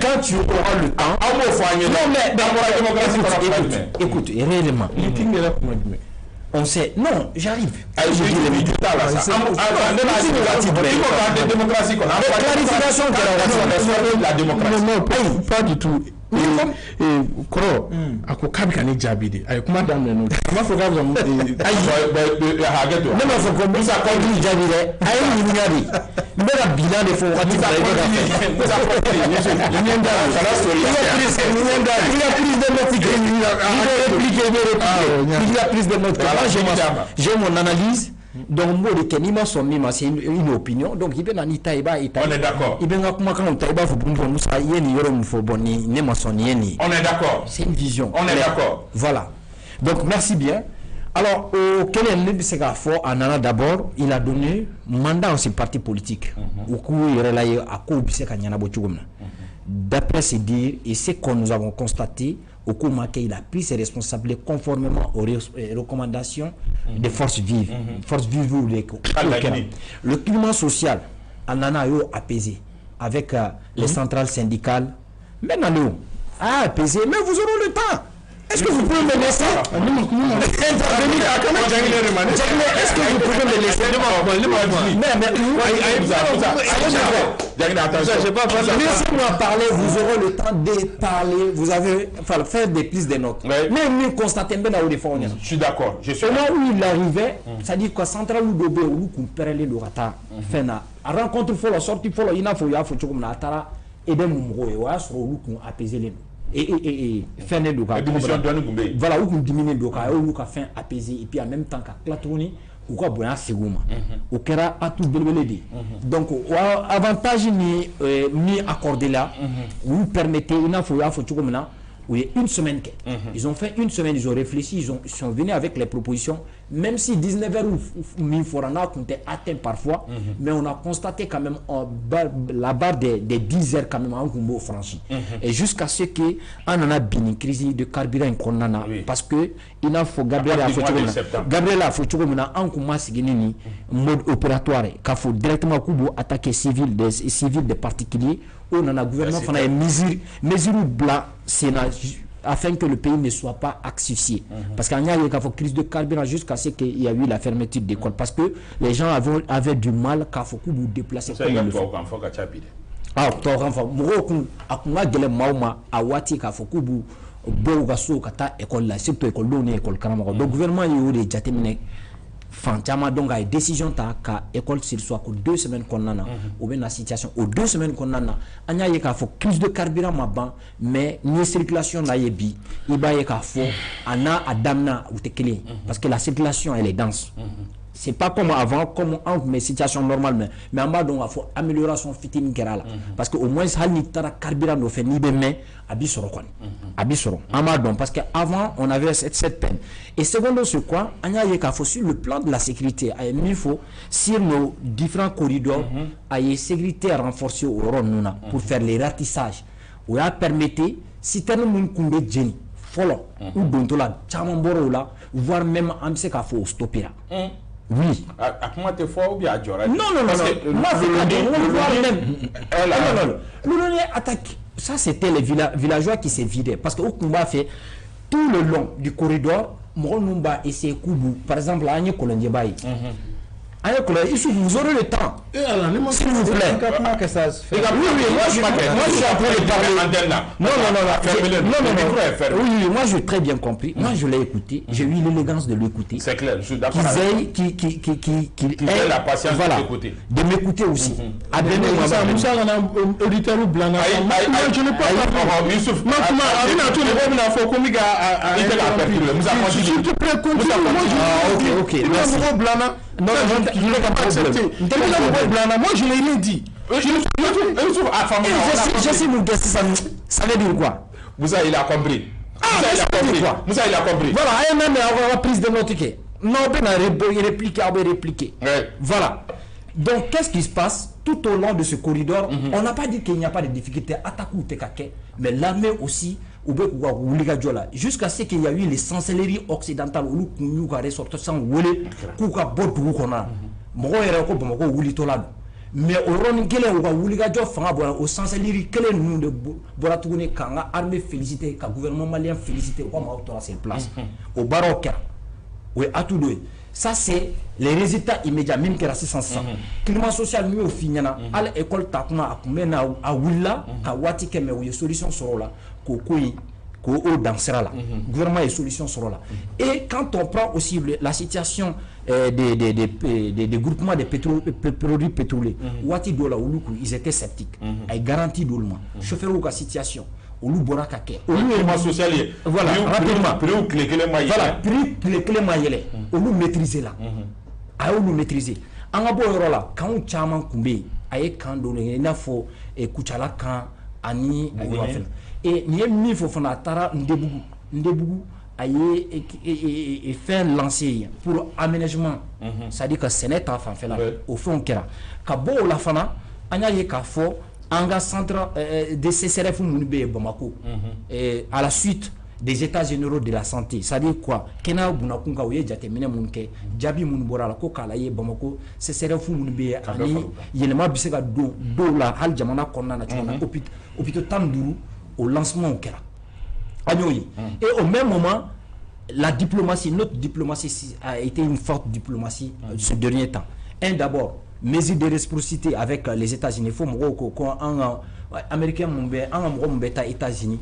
quand tu auras le temps. Non, mais dans la démocratie, écoute, réellement. On sait. Non, j'arrive. Je dis les résultats là. Clarification de la démocratie. Non, pas du tout. Kɔrɔ a ko k'a bɛ ka ne jaabi de a ye kuma daminɛ n'o a m'a fɔ k'a bɛ ka hakɛ to ne m'a fɔ ko Musa k'aw b'i jaabi dɛ a ye ɲininka de n bɛ ka bilan de fɔ waati la i bɛ ka fɛ Musa il y a prise de note il y a prise de note j'ai mon analyse. Donc, c'est une opinion. Donc, il on est d'accord. On est d'accord. C'est une vision. On est d'accord. Voilà. Donc, merci bien. Alors, quel est le Segafo Anana d'abord, il a donné mandat à ses partis politiques. D'après ses dires et ce que nous avons constaté, au cours il a pris ses responsabilités conformément aux recommandations des forces vives. Forces vives ou le climat social en a apaisé avec les centrales syndicales. Maintenant, apaisé, mais vous aurez le temps. Est-ce que vous pouvez me laisser intervenir? Est-ce que vous pouvez me laisser? Laissez-moi parler, vous aurez le temps de parler, vous avez faire des prises de notes. Mais nous constatons bien au défend. Je suis d'accord. Au moment où il arrivait, c'est-à-dire que Central ou Dobé ou Kumpere le Rata, Fena, à rencontre follow, sortie follow, il a faut comme Natara et des Mumro et Oas ou apaiser les et faire des doka. Voilà, où diminuer doka, où fin apaiser et puis en même temps qu'à Clatoni. Ou quoi bon seguma au kera à tout belveledi donc avantage ni accordé là vous permettez une fois oui, une semaine. Ils ont fait une semaine, ils ont réfléchi, ils sont venus avec les propositions, même si 19h ou 1000 forana ont été atteints parfois, mais on a constaté quand même la barre des 10 heures quand même en Gumbo franchi. Et jusqu'à ce qu'on en a une crise de carburant parce que il a faut Gabriela en commence mode opératoire, qu'il faut directement attaquer civil des particuliers. On a gouvernement qui a mesure blanc afin que le pays ne soit pas asphyxié. Parce qu'il y a eu une crise de carburant jusqu'à ce qu'il y a eu la fermeture d'école. Parce que les gens avaient du mal à vous déplacer. Ah, le gouvernement a eu des Fantama donc a décision ta ka école s'il soit que 2 semaines qu'on a ou bien la situation aux 2 semaines qu'on a anya yeka faut crise de carburant ma ban mais ni circulation na yebi iba yeka faut ana adamna ou tekele parce que la circulation elle est dense. C'est pas comme avant, comme en mes situations normales, mais en bas, donc, il faut amélioration fitting kerala. Parce qu'au moins, ça n'y a carburant de fait ni de main, abisoro. En bas, donc, parce qu'avant, on avait cette peine. Et secondo, c'est quoi? Il y a sur le plan de la sécurité, il faut, sur nos différents corridors, il y a une sécurité renforcée au Ronuna pour faire les ratissages. On a permis, si tu as un génie, follow, ou donc là, Chamamboro là, voire même un sec à faut stopper là. Oui. Comment tu fais ou bien à Djora? Non. Moi, le attaque. Ça, c'était les villageois qui s'est vidé. Parce qu'au combat fait tout le long du corridor, Moronumba et ses Koubou, par exemple, à Agne Kolondiabaï. Vous aurez le temps. S'il vous plaît. Comment que ça se fait? Oui, moi je suis en train de parler. Non. Oui, moi j'ai très bien compris. Moi je l'ai écouté. J'ai eu l'élégance de l'écouter. C'est clair, je suis d'accord. Qu'il ait la patience de l'écouter. De m'écouter aussi. Moussa, on a auditeur ou blanc. Je ne peux pas. Youssouf. S'il te plaît, continue. Ok. Merci. Non, moi je l'ai rien dit. Je sais mon gars, ça veut dire quoi? Moussa il a compris. Moussa il a compris. Voilà, il y a même la prise de notre ticket. Non, on a répliqué. Voilà. Donc qu'est-ce qui se passe tout au long de ce corridor? On n'a pas dit qu'il n'y a pas de difficulté à Takou Tekake, mais l'armée aussi. Jusqu'à ce qu'il y a eu les chancelleries occidentales où nous avons ressorti sans voler, Kouka Botou Kona, Moero Bomoko Wulitola. Mais au Ron Kele ou Wuligajo Fanga, au chancellerie Kele nous de Boratoune, Kanga, armée félicité, ka gouvernement malien félicité, comme auteur à ses places, au Baroka, oui, à tout deux. Ça, c'est les résultats immédiats, même que la 600. Climat social, mieux au final, à l'école Takuma, à Willa, à Watike, mais où il y a solution sur là, qu'au dansera là. Gouvernement et solution sur là. Et quand on prend aussi la situation des groupements de produits pétroliers, Wati Dola, ils étaient sceptiques. Ils garantissent d'où chauffeur ou la situation. Olu bora ka kɛ olu climat social voilà rapidement prix clé voilà prix clé mayele olu maîtriser la a olu maîtriser an ka bɔ yɔrɔ la kanw caman kun bɛ yen a ye kan dɔ i n'a fɔ kucala kan ani et nin ye min fɔ fana a taara Ndebugu a ye fɛn lancé pour aménagement c'est-à-dire que sɛnɛ ta fanfɛla o fɛnw kɛra ka bɔ o la fana an y'a ye k'a fɔ Anga centre de CCRF Bamako à la suite des états généraux de la santé. Ça dit quoi? Kena Bunakunga ou Jatemine Munke, Jabi Munbora, la Kokala, Bamako, CCRF Munbe, Ani, Yelema Bisega do la Hal Jamana Kona, hôpital Tandourou, au lancement au Kera. Et au même moment, la diplomatie, notre diplomatie a été une forte diplomatie ce dernier temps. D'abord, mesure de réciprocité avec les États-Unis. Il faut que Américains les États-Unis.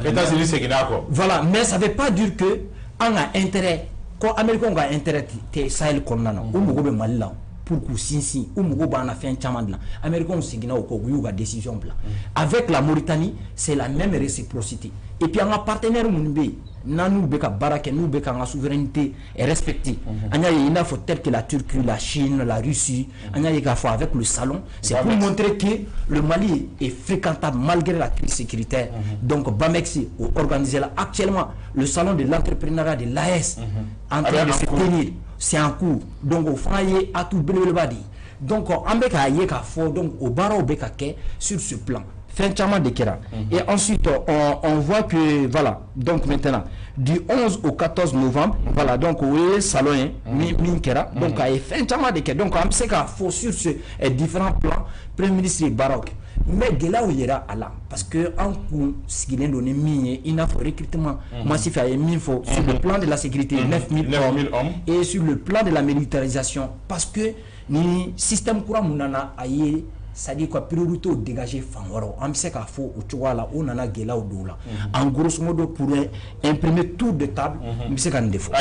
États-Unis, c'est d'accord. Voilà, mais ça ne veut pas dire que on a intérêt. Quand Américains ont intérêt, c'est Sahel qu'on a. Ou Mali là. Pour que si ou Mougo a fait un chaman là. Américains ont signé au décision là. Avec la Mauritanie, c'est la même réciprocité. Et puis on a partenaire Mounbe. Nous beka barake nous beka la souveraineté est respectée. Il faut tel que la Turquie, la Chine, la Russie, avec le salon, c'est pour montrer que le Mali est fréquentable malgré la crise sécuritaire. Donc Bamexi organisé là actuellement le salon de l'entrepreneuriat de l'AS en train de se tenir, c'est en cours. Donc au foyer à tout badi. Donc on beka yeka fort donc au baro beka ke sur ce plan. Et ensuite, on voit que, voilà, donc maintenant, du 11 au 14 novembre, voilà, donc, oui, salon, Minkera, donc, il fait un champ de quai. Donc, on sait qu'il faut sur ces différents plans, Premier ministre Baroque. Mais de là où il y a là, parce que, en coup, ce qu'il est donné, il a fait recrutement massif à Minfo sur le plan de la sécurité, 9000 hommes, et sur le plan de la militarisation, parce que, le système courant, aïe, c'est-à-dire quoi, priorité au dégager Fangoro. On sait qu'il faut au Tchouala, on en a Gela au Doula. En grosso modo, pour imprimer tout de table, on sait qu'il y a un défaut.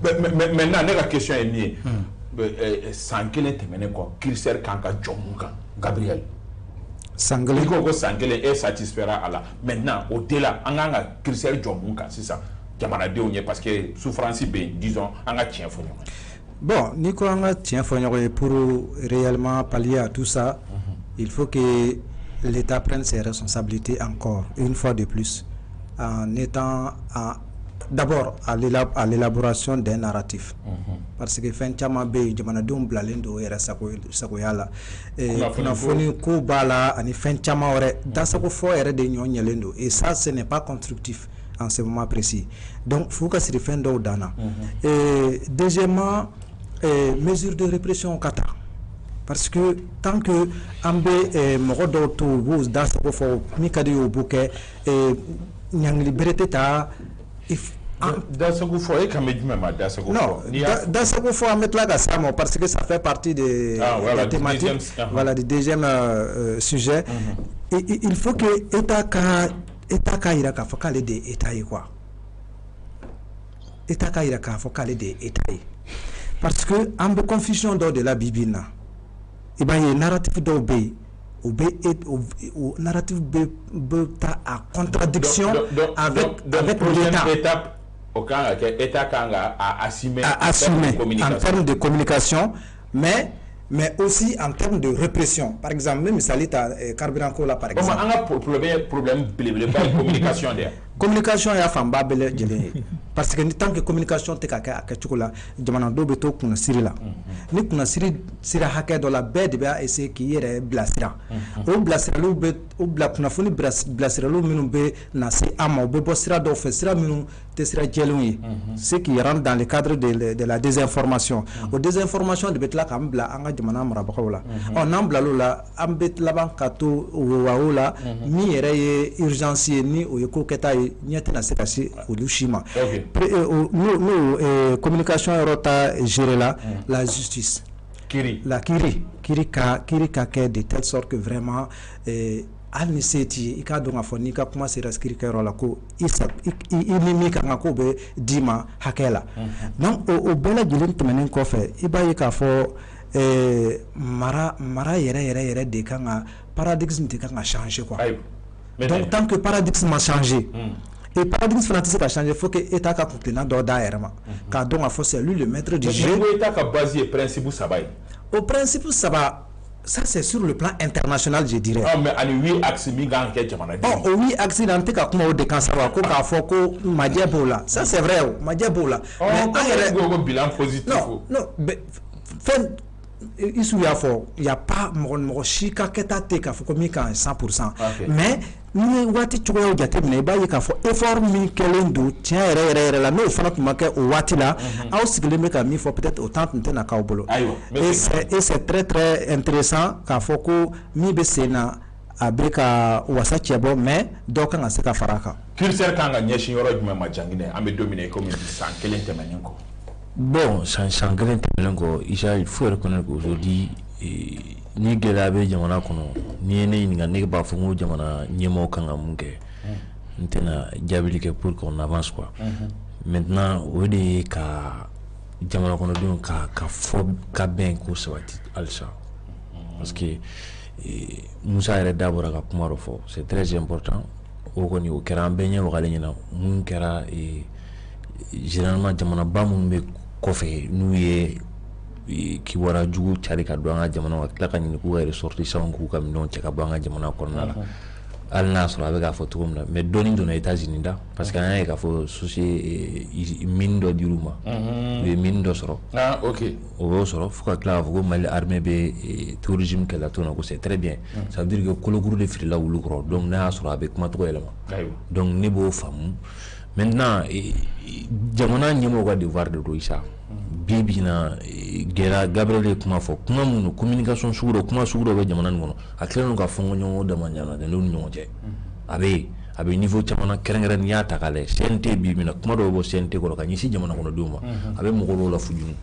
Maintenant, la question est liée. Sangele te mène quoi? Christian Kanka Djomunga, Gabriel. Sangele est satisfera à la. Maintenant, au-delà, on a Christian Djomunga, c'est ça. Diamana Deonye, parce que souffrance, disons, on a tien fou. Bon, Nico Anga tient pour réellement pallier à tout ça, il faut que l'État prenne ses responsabilités encore, une fois de plus, en étant d'abord à l'élaboration d'un narratif. Parce que fin chama be jamanadum blalendo era sakoyala kuna foni ko bala ani fin chama ore da sako fo era de nyonyelendo et ça ce n'est pas constructif en ce moment précis. Donc faut que se fin do dana. Et deuxièmement, mesures de répression au Qatar. Parce que tant que Ambe Morodo to vous dans ce fo mikadi au bouquet nyang liberté ta dans ce qu'il faut, mettre là parce que ça fait partie des thématiques. Voilà, du deuxième sujet. Et il faut que État Kairaka focale des États quoi. État Kairaka focale des États. Parce que en de confusion de la Bibina, et ben il narratif d'obé. Au narratif à contradiction avec l'État. Aucun État a assumé en termes de communication, mais aussi en termes de répression. Par exemple, même si l'État carburant là, par exemple. On a un problème de communication d'ailleurs. Communication ya famba bele jele parce que tant que communication te kaka chokola jamana do beto kuna sirila ni kuna sira haka do la bed ba essayer ki yere blasira o blasira lu be o bla kuna foni blasira lu minu be na se ama be bosira do fe sira minu te sira jelui ce qui rentre dans le cadre de la désinformation o désinformation de betla kam bla anga jamana maraba wala on ambla la ambet laban kato waola mi yere urgence ni o yeko keta nyatena sekasi olushima nous communication rota gérer la justice la kiri ka de telle sorte que vraiment al niseti ikado ngafoni ka kuma sera skiri ka rola ko isa ilimi ka ngako be dima hakela donc au bela gilin tmenen ko fe ibaye ka fo mara yere de kanga paradigme de kanga changer quoi. Donc tant que paradigme a changé et paradigme financier a changé, il faut que l'État a contenant d'ailleurs car donc il faut c'est lui le maître du jeu. L'État a basé principe Sabaï. Au principe ça c'est sur le plan international je dirais. Ah mais ali oui accident qui jamana. Oh oui accident te ka kuma o de kan sawa ko ka fo ko Madiabola. Ça c'est vrai Madiabola. Mais un bilan positif. Non il n'y a pas mon chika ketate ka fo ko mi kan 100%. Mais ni wati chuwa o jate ne ba yi ka fo effort mi kelendo tien re la no fana kuma ke o wati la au sigle me ka mi fo peut-être autant na ka obolo. Et c'est très très intéressant ka fo ko mi be sena a bɛ ka wasa cɛ bɔ mais dɔw kan ka se ka fara a kan. Curseur kan ka ɲɛsin yɔrɔ jumɛn ma Jangine an bɛ don min na comme san 1 tɛmɛnen kɔ. Bon san 1 tɛmɛnen kɔ Isa il faut reconnaître qu'aujourd'hui ni gɛlɛya bɛ jamana kɔnɔ ni ye ne ɲininka ne b'a fɔ ko jamana ɲɛmɔgɔ kan ka mun kɛ n tɛna jaabili kɛ pour qu'on avance quoi. Maintenant o de ye ka jamana kɔnɔdenw ka fɔ ka bɛn ko sabati halisa parce que Musa yɛrɛ da bɔra ka kuma dɔ fɔ c'est très important o kɔni o kɛra an bɛɛ ɲɛ wagale ɲɛna mun kɛra généralement jamanaba minnu bɛ kɔfɛ n'u ye kibaruya jugu cari ka don an ka jamana ka tila ka ɲini k'u ka ressortissants k'u ka minɛnw cɛ ka bɔ an ka jamana kɔnɔna la hali n'a sɔrɔ a bɛ k'a fɔ cogo min na mais dɔɔni donna États-Unis da parce que an y'a ye k'a fɔ mine dɔ dir'u ma u ye mine dɔ sɔrɔ o y'o sɔrɔ fo ka tila k'a fɔ ko Mali armée bɛ terrorisme kɛlɛ to na ko c'est très bien ça veut dire que kolokuru de filila wulu kɔrɔ donc n'a y'a sɔrɔ a bɛ kuma tɔgɔ yɛlɛma donc ne b'o faamu maintenant jamana ɲɛmɔgɔ ka devoir de do Isa bi na gɛra Gabriel ye kuma fɔ kuma minnu communication sugu dɔ kuma sugu dɔ bɛ jamana nin kɔnɔ a tilalen ka fɔ ɲɔgɔn dama ɲana dɛ n'u ɲɔgɔn cɛ a bɛ niveau caman kɛrɛnkɛrɛn n'i y'a ta k'a lajɛ CNT bi na kuma dɔw bɔ CNT kɔrɔ ka ɲɛsin jamana kɔnɔdenw ma a bɛ mɔgɔ dɔw la fujunu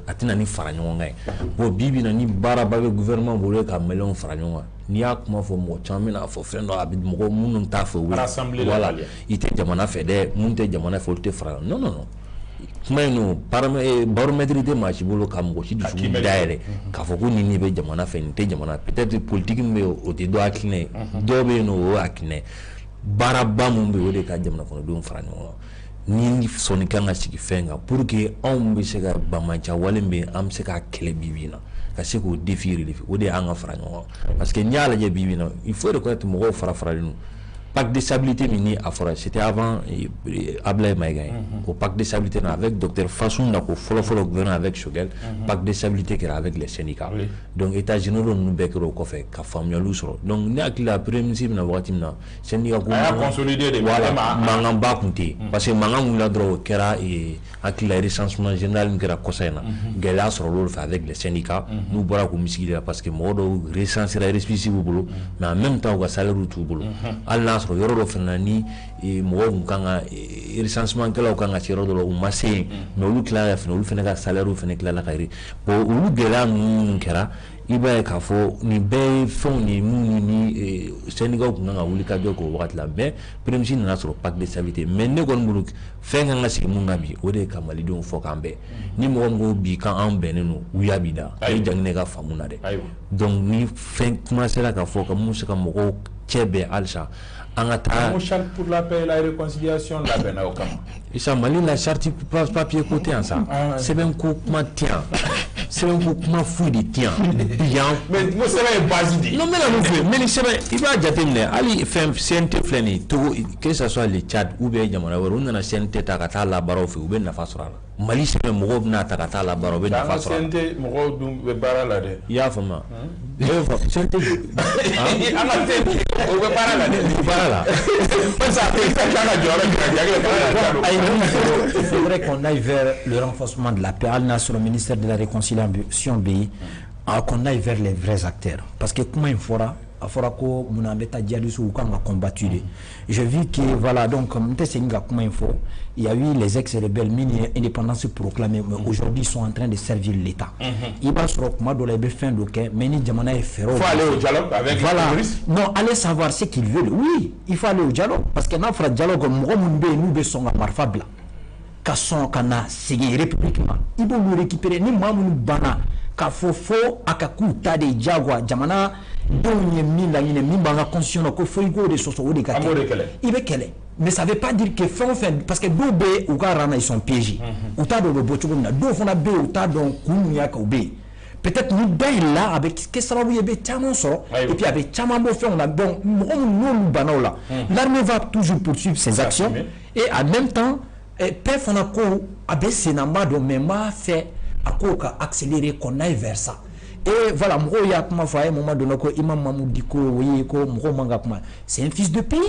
a tɛna ni fara ɲɔgɔn kan ye bon bi na ni baaraba bɛ gouvernement bolo ka maliyɛnw fara ɲɔgɔn kan n'i y'a kuma fɔ mɔgɔ caman bɛna fɔ fɛn dɔ a bɛ mɔgɔ minnu t'a fɛ voilà i tɛ jamana fɛ dɛ mun tɛ jamana fɛ olu tɛ fara non kuma in no baromètre tɛ maa si bolo ka mɔgɔ si dusukun dayɛlɛ k'a fɔ ko nin bɛ jamana fɛ nin tɛ jamana peut-être politique min bɛ yen o tɛ dɔ hakilina ye dɔw bɛ yen nɔ o ye hakilina ye baaraba mun bɛ yen o de ka jamana kɔnɔdenw fara ɲɔgɔn kan ni sɔnni kan ka sigi fɛn kan pour que anw bɛ se ka bamaja wale min bɛ an bɛ se ka kɛlɛ bi na ka se k'o défi relever o de y'an ka fara ɲɔgɔn kan parce que n'i y'a lajɛ bi na il faut reconnaître mɔgɔw faralen don pacte de stabilité min ni a fɔra c'était avant Ablaye Maïga au pacte de stabilité avec docteur Fassou Ndako fɔlɔ gouvernement avec Choguel pacte de stabilité kɛra avec les syndicats donc états généraux ninnu bɛɛ kɛra o kɔfɛ ka faamuyaliw sɔrɔ donc ne hakili la premier ministre bɛna wagati min na syndicat ko voilà mankan ba tun tɛ yen parce que mankan wulila dɔrɔn o kɛra hakili la recensement général min kɛra kɔsa in na gɛlɛya sɔrɔ olu fɛ avec les syndicats n'u bɔra k'u misigi la parce que mɔgɔ dɔw recensera RSPC b'u bolo mais en même temps u ka salaire t'u bolo hali n'a sɔrɔ yɔrɔ dɔ fana ni mɔgɔw kun kan ka recensement kɛlaw kan ka se yɔrɔ dɔ la u ma se yen mais olu tilala fana olu fana ka salaire fana tilala ka bon olu gɛlɛya ninnu kɛra i b'a ye k'a fɔ nin bɛɛ ye fɛnw de minnu ni syndicat kun kan ka wuli ka jɔ k'o wagati la mais premier ministre nana sɔrɔ pacte de stabilité mais ne kɔni bolo fɛn kan ka sigi mun kan bi o de ye ka malidenw fɔ k'an bɛn ni mɔgɔ min ko bi k'an bɛnnen don wuya bi da o ye Jangine ka faamu na dɛ donc ni fɛn commencera ka fɔ ka mun se ka mɔgɔw cɛ bɛn halisa an ka taa charte pour la paix et la réconciliation labɛnna o kama Isa Mali la charte papier ko tɛ yan sa sɛbɛn ko kuma tɛ yan sɛbɛn ko kuma foyi de tɛ yan mais n ko sɛbɛn ye base de ye non n bɛna mun fɔ ye mais ni sɛbɛn i b'a jateminɛ hali fɛn CNT filɛ nin ye Togo que ça soit le Tchad ou bien jamana wɛrɛ u nana CNT ta ka taa labaaraw fɛ u bɛ nafa sɔrɔ a la Mali sɛbɛn mɔgɔw bɛna ta ka taa labaara u bɛ nafa sɔrɔ a la CNT mɔgɔw dun bɛ baara la dɛ i y'a faamu CNT an ka CNT o bɛ baara la dɛ baara la il faudrait qu'on aille vers le renforcement de la paix. Al Nasr, le ministère de la Réconciliation BI, qu'on aille vers les vrais acteurs. Parce que comment il fera ko munambeta dialyse ou quand on a combattu. J'ai vu que voilà donc il y a eu les ex-rebelles mini indépendance proclamée mais aujourd'hui ils sont en train de servir l'État. Il va se recommander de fin de mais ni jamana est féroce. Il faut aller au dialogue avec les terroristes. Non, allez savoir ce qu'ils veulent. Oui, il faut aller au dialogue parce que n'a fera dialogue nous be son marfabla. Ka son kana sigi républiquement. Il faut nous récupérer ni mamu bana ka fofo akaku tade jagwa jamana donc il y a conscience que faut de soso de gâteau il veut qu'elle mais ça veut pas dire que fin parce que deux b ou garana ils sont piégés ou t'as de bocho na deux fona b ou t'as donc kunya ka b peut-être nous ben là avec que ça va y tellement sort et puis avec tellement beau fait on a bon nous banola l'armée va toujours poursuivre ses actions et en même temps pef on a ko abaisser namba do même fait à quoi accélérer qu'on aille vers ça. Et voilà, c'est un fils de pays.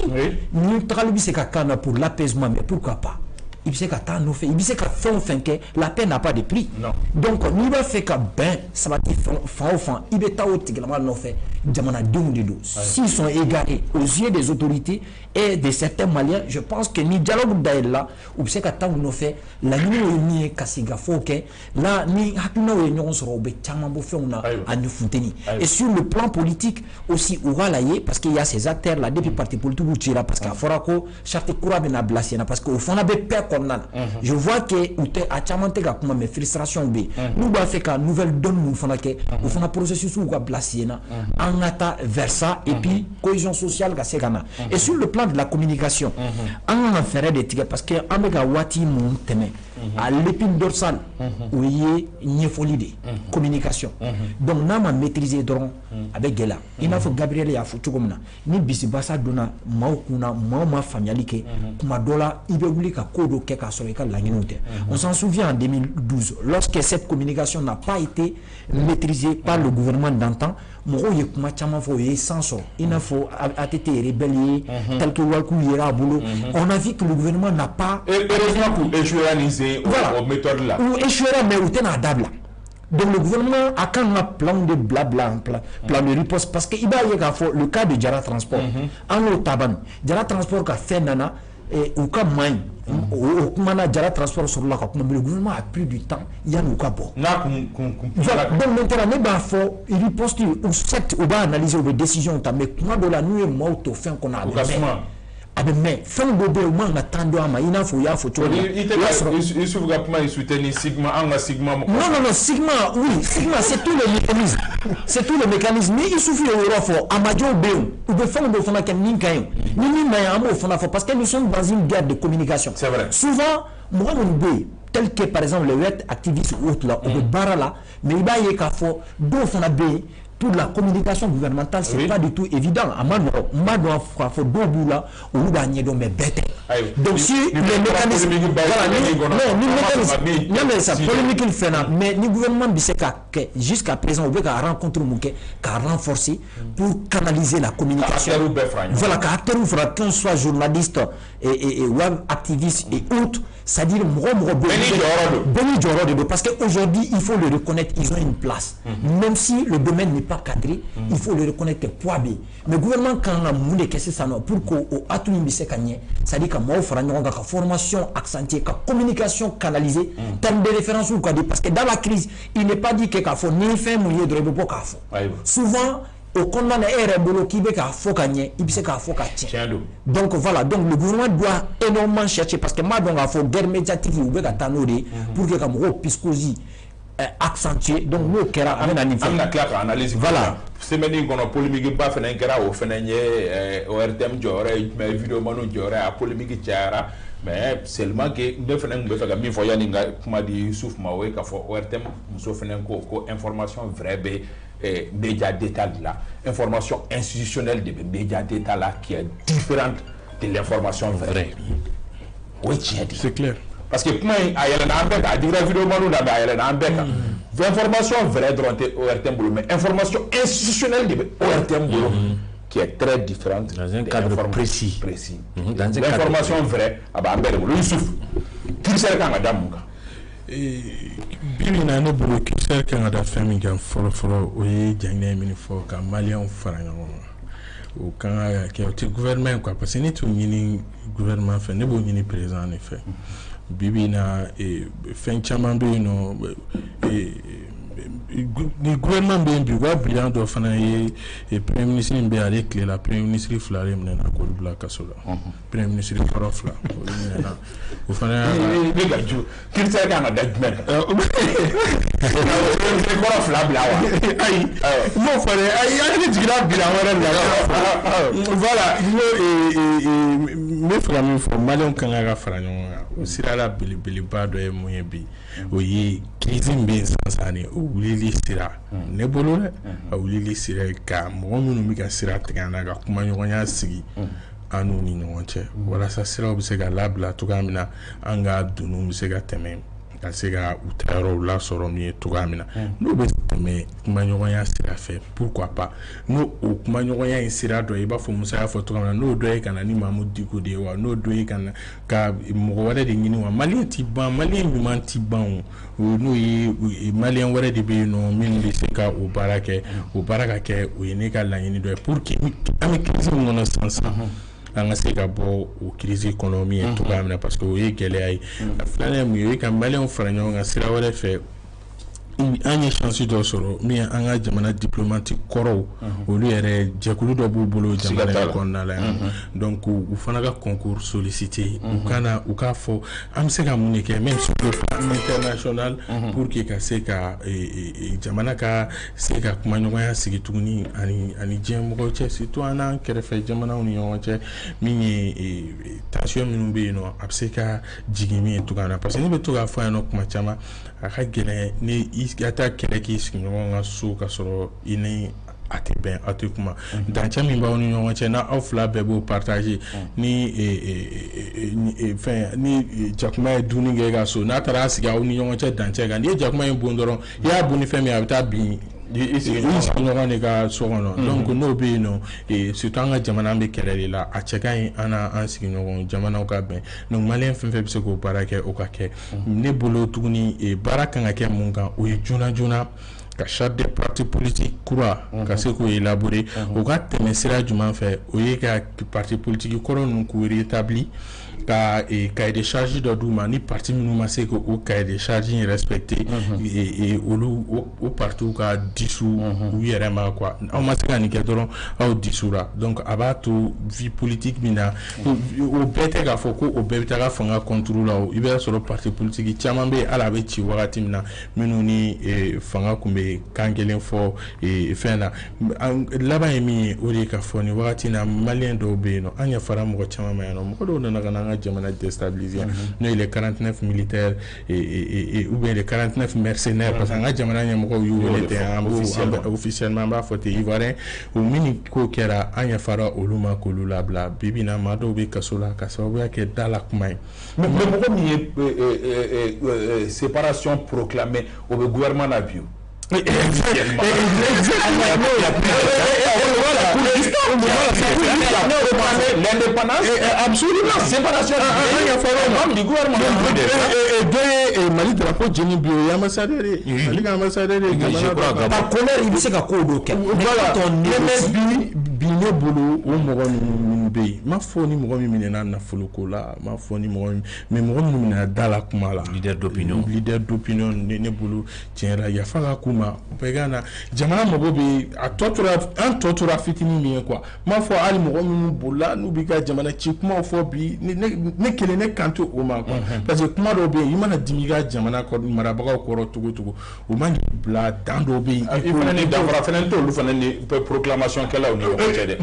Nous c'est pour l'apaisement, mais pourquoi pas? il sait qu'à temps nous fait il sait qu'à fin que la paix n'a pas de prix. Donc ni va fait qu'à ben ça va te fin il est au tiglement non fait jamana de dos s'ils sont égarés aux yeux des autorités et de certains Maliens, je pense que ni dialogue d'ailleurs ou c'est qu'à temps nous fait la ni kasiga foke là ni hakuna union sur obe chama bo fait on a à nous fouteni et sur le plan politique aussi ouralaye parce qu'il y a ces acteurs là depuis parti politique ou tira parce qu'à forako charte coura bena blasiena parce que au fond on a peur comme là je vois que ou te a chamante ga kuma mes frustrations be nous va faire qu'à nouvelle donne nous fona que au fond processus ou ga blasiena en ata vers ça et puis cohésion sociale ga segana et sur le plan de la communication on a fait des tickets parce que amega wati mon thème à l'épine dorsale où il y a une folie de communication donc n'a ma maîtriser donc avec Gela il a fait Gabriel et a foutu comme ça ni bisibasa donna maukuna ma familialité kuma dola il veut voulu ka kodo keka sur ka langinute on s'en souvient en 2012 lorsque cette communication n'a pas été maîtrisée par le gouvernement d'antan moro ye kuma chama fo ye sanso il a faut ATT rébellier tel que Walkou ira boulot on a vu que le gouvernement n'a pas heureusement pour échouer aux méthodes là ou échouer mais ou t'en adable. Donc le gouvernement a quand même un plan de blabla, plan de riposte parce qu'il y a le cas de Jara Transport. En le taban, Jara Transport a fait nana et au cas main, au mana Jara Transport sur la cap, le gouvernement a pris du temps, il y a un cas bon. Donc maintenant, il faut riposte ou cette ou va analyser les décisions, mais comment de la nuit mort au fin qu'on a. Mais fin de développement attendant à il faut il soutient Sigma non Sigma oui Sigma c'est tout le mécanisme mais il suffit de Amadio Béou ou de faire de fond à ni parce que nous sommes dans une guerre de communication. C'est vrai. Souvent moi mon tel que par exemple les web activistes ou autres là ou de barala mais il va y avoir deux fond à pour la communication gouvernementale, c'est pas du tout évident. Donc si les mécanismes, mais ça polémique il fait mais le gouvernement jusqu'à présent on veut qu'à rencontrer Mouké, qu'à renforcer pour canaliser la communication. Voilà, caractère ou qu'on soit journaliste et web activiste et autres, c'est-à-dire parce qu'aujourd'hui il faut le reconnaître, ils ont une place, même si le domaine n'est pas cadré, il faut le reconnaître poids B. Mais le gouvernement quand on a moulé que c'est ça pour qu'au atelier bise gagner, c'est-à-dire qu'à moi fera une formation accentuée, qu'à communication canalisée, terme de référence ou quoi parce que dans la crise, il n'est pas dit que qu'à faut ni faire mouiller de repos qu'à faut. Souvent au condamné est rebolo qui veut qu'à faut gagner, il sait qu'à faut gagner. Donc voilà, donc le gouvernement doit énormément chercher parce que moi donc à faut guerre médiatique ou veut qu'à tanner pour que comme gros piscosi accentué donc nous qui a analyse voilà c'est maintenant qu'on a polémique pas fait un kera au fenêtre au RTM j'aurais mais vidéo manu j'aurais à polémique tiara mais seulement que ne fait un faire comme il faut y aller comme dit Youssouf Maoué qu'à faut au RTM nous fait un co information vraie média d'état là information institutionnelle de média d'état là qui est différente de l'information vraie. Oui c'est clair. Parce que comment il y a un dire vidéo manu là il y a un information vraie de ORTM mais information institutionnelle de ORTM qui est très différente dans un cadre précis. L'information vraie Youssouf qui sert quand madame Bibi na no bolo qui sert quand da famille gan foro oui jangné mini fo ka malien faranga ou quand que gouvernement quoi parce que ni tout ni gouvernement fait ne bo ni président en effet Bibi na fin chama be no le gouvernement bien du bilan do fana et premier ministre be aller clé la premier ministre flare mena ko bla kasola premier ministre prof là mena o fana le gaju qui sert quand da jmen le prof là bla wa ay mo fare ay ani digira bilan wala là voilà me frère me fo malon kan ga fara nyon o sira la bili ba do e moyen bi o yi kizimbe sansani o wuli sira ne bolo a wuli sira ka mo minnu bi ka sira tigana ga kuma ɲɔgɔnya sigi anu ni ɲɔgɔn cɛ wala sa sira bi se ka labila cogoya min na an ka dunu bi se ka tɛmɛ ka se ka u ta yɔrɔw lasɔrɔ min ye cogoya min na n'o bɛ tɛmɛ kumaɲɔgɔnya sira fɛ pourquoi pas n'o o kumaɲɔgɔnya in sira dɔ i b'a fɔ Musa y'a fɔ cogoya min na n'o dɔ ye ka na ni Mahamudu Diko de ye wa n'o dɔ ye ka na ka mɔgɔ wɛrɛ de ɲini wa maliyɛn ti ban maliyɛn ɲuman ti ban o n'o ye maliyɛn wɛrɛ de bɛ yen nɔ minnu bɛ se ka o baara kɛ o baara ka kɛ o ye ne ka laɲini dɔ ye pour que an bɛ crise min kɔnɔ sisan an ka se ka bɔ o crise kɔnɔ min ye cogoya min na parce que o ye gɛlɛya ye a filanan ye mun ye o ye ka maliyɛnw fara ɲɔgɔn kan sira wɛrɛ fɛ an ye chance dɔ sɔrɔ min an ka jamana diplomate kɔrɔw olu yɛrɛ jɛkulu dɔ b'u bolo jamana in kɔnɔna la yan donc u fana ka concours sollicité u k'a fɔ an bɛ se ka mun de kɛ même sur le plan international pour que ka se ka jamana ka se ka kumaɲɔgɔnya sigi tuguni ani diɲɛmɔgɔw cɛ surtout an n'an kɛrɛfɛ jamanaw ni ɲɔgɔn cɛ min ye tension minnu bɛ yen nɔ a bɛ se ka jigin min ye cogoya min na parce que ne bɛ to k'a fɔ yan nɔ kuma caman a ka gɛlɛn ni i taa kɛlɛ k'i sigiɲɔgɔn ka so ka sɔrɔ i ni a tɛ bɛn aw tɛ kuma dancɛ min b'aw ni ɲɔgɔn cɛ n'aw fila bɛɛ b'o partager ni fɛn ni jakuma ye dumuni kɛ ka so n'a taara sigi aw ni ɲɔgɔn cɛ dancɛ kan n'i ye jakuma in bon dɔrɔn i y'a bon ni fɛn min a bɛ taa bin i sigiɲɔgɔn de ka so kɔnɔ donc n'o bɛ yen nɔ surtout an ka jamana bɛ kɛlɛ de la a cɛ ka ɲi an n'an sigiɲɔgɔn jamanaw ka bɛn donc maliyɛn fɛn fɛn bɛ se k'o baara kɛ o ka kɛ ne bolo tuguni baara kan ka kɛ mun kan o ye joona joona ka charte des partis politiques kura ka se k'o élaborer o ka tɛmɛ sira jumɛn fɛ o ye ka parti politique kɔrɔ ninnu k'o rétablir ka cahier de charge dɔ d'u ma ni parti minnu ma se k'o cahier de charge in respecter olu o partiw ka dissous u yɛrɛ ma quoi aw ma se ka nin kɛ dɔrɔn aw dissoudra donc a b'a to vie politique min na o bɛɛ tɛ k'a fɔ ko o bɛɛ bɛ taa ka fanga contrôle la o i bɛ sɔrɔ parti politique caman bɛ yen hali a bɛ ci wagati min na minnu ni fanga kun bɛ kan kelen fɔ fɛn na laban ye min ye o de ye ka fɔ nin wagati in na maliyɛn dɔw bɛ yen nɔ an ɲɛfara mɔgɔ caman ma yan nɔ mɔgɔ dɔw nana ka na an ka jamana déstabiliser n'o ye les 49 militaires ou bien les 49 mercenaires parce que an ka jamana ɲɛmɔgɔw y'u wele ten officiellement an b'a fɔ ten ivoirien o min ko kɛra an ɲɛfara olu ma k'olu labila bi bi in na maa dɔw bɛ kaso la ka sababuya kɛ da la kuma ye mais mɔgɔ min ye séparation proclamée o bɛ gouvernement la bi l'indépendance absolument séparation du gouvernement Mali drapeau jeni bio ambassadeur Mali ambassadeur par colère il bɛ se ka ko dɔ kɛ bi ne bolo o mɔgɔ minnu bɛ yen m'a fɔ ni mɔgɔ min minɛna nafolo ko la m'a fɔ ni mɔgɔ min mais mɔgɔ minnu minɛna da la kuma la leader d'opinion ne bolo tiɲɛ yɛrɛ yafa ka k'u ma bɛɛ ka na jamana mago bɛ an tɔ tora fitinin min ye quoi m'a fɔ hali mɔgɔ minnu bolila n'u b'i ka jamana ci kumaw fɔ bi ne kelen ne kan to o ma quoi parce que kuma dɔw bɛ yen i mana dimi i ka jamana marabagaw kɔrɔ cogo cogo o man k'i bila dan dɔw bɛ yen i fana ni danfara fana t'olu fana ni proclamation kɛlaw ni ɲɔgɔn cɛ dɛ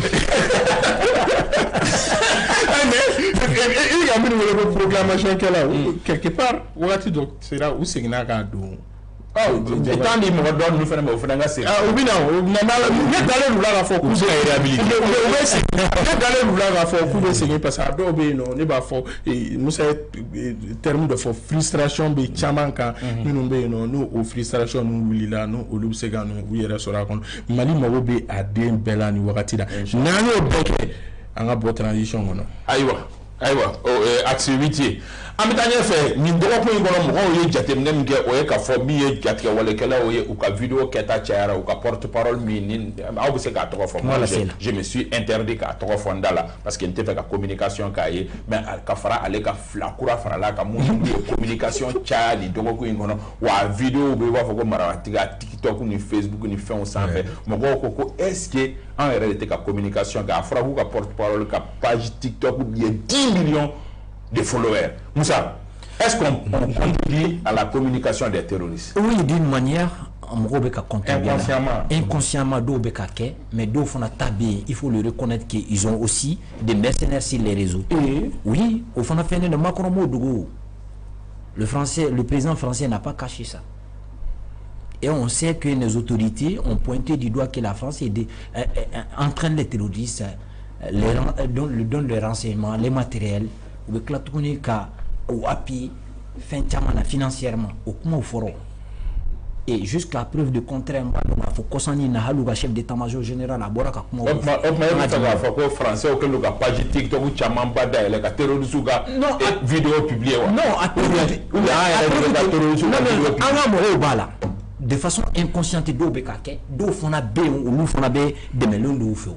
i ka minnu wele ko proclamation kɛlaw quelque part wagati dɔ sera u seginna k'a don temps di mɔgɔ dɔ ninnu fana ma o fana ka segin u bɛ na ne dalen d'u la k'a fɔ k'u bɛ se ka réhabiliter u bɛ segin ne dalen d'u la k'a fɔ k'u bɛ segin parce que a dɔw bɛ yen nɔ ne b'a fɔ Musa ye terme dɔ fɔ frustration bɛ caman kan minnu bɛ yen nɔ n'o o frustration ninnu wulila n'o olu bɛ se ka u yɛrɛ sɔrɔ a kɔnɔ Mali mago bɛ a den bɛɛ la nin wagati la n'an y'o bɛɛ kɛ an ka bɔ transition kɔnɔ ayiwa axe 8 ye an bɛ taa ɲɛfɛ nin dɔgɔkun in kɔnɔ mɔgɔw ye jateminɛ min kɛ o ye k'a fɔ min ye jatigɛ walekɛlaw ye u ka vidéo kɛta cayara u ka porte parole min ni aw bɛ se k'a tɔgɔ fɔ moi je me suis interdit k'a tɔgɔ fɔ n da la parce que n tɛ fɛ ka communication k'a ye mais ka fara ale ka fila kura farala ka minnu ye communication caya nin dɔgɔkun in kɔnɔ wa vidéo bɛ i b'a fɔ ko maramatigi a TikTok ni Facebook ni fɛnw sanfɛ mɔgɔw ko est ce que an yɛrɛ de tɛ ka communication kɛ a fɔra k'u ka porte parole ka page TikTok ye 10 millions de followers. Moussa, est-ce qu'on contribue à la communication des terroristes? Oui, d'une manière, inconsciemment, mais il faut le reconnaître qu'ils ont aussi des mercenaires sur les réseaux. Oui, au fond, le président français n'a pas caché ça. Et on sait que les autorités ont pointé du doigt que la France entraîne les terroristes, donne les renseignements, les matériels, ou appui fin chamana financièrement au kuma foro et jusqu'à preuve de contraire on a faut kosani na haluga chef d'état-major général a bora ka kuma ko français auquel le page TikTok ou chamamba da ele ka terrorisme ga vidéo publiée bala de façon inconsciente do be ka ke do fona be ou fona be de melon do fo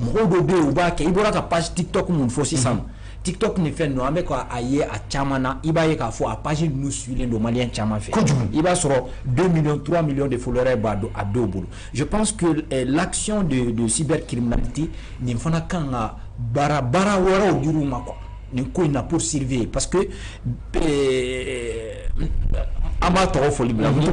mo do be ou ba ke ibora ka page TikTok mun fo si sam TikTok ne fait non avec quoi aïe à chamana iba ye ka fo a page nous suivre le malien chama fait iba sur 2 millions 3 millions de followers bado à double. Je pense que l'action de cybercriminalité n'est fana kanga bara wara diruma quoi ni ko ina pour surveiller parce que ama toro folie blanc non je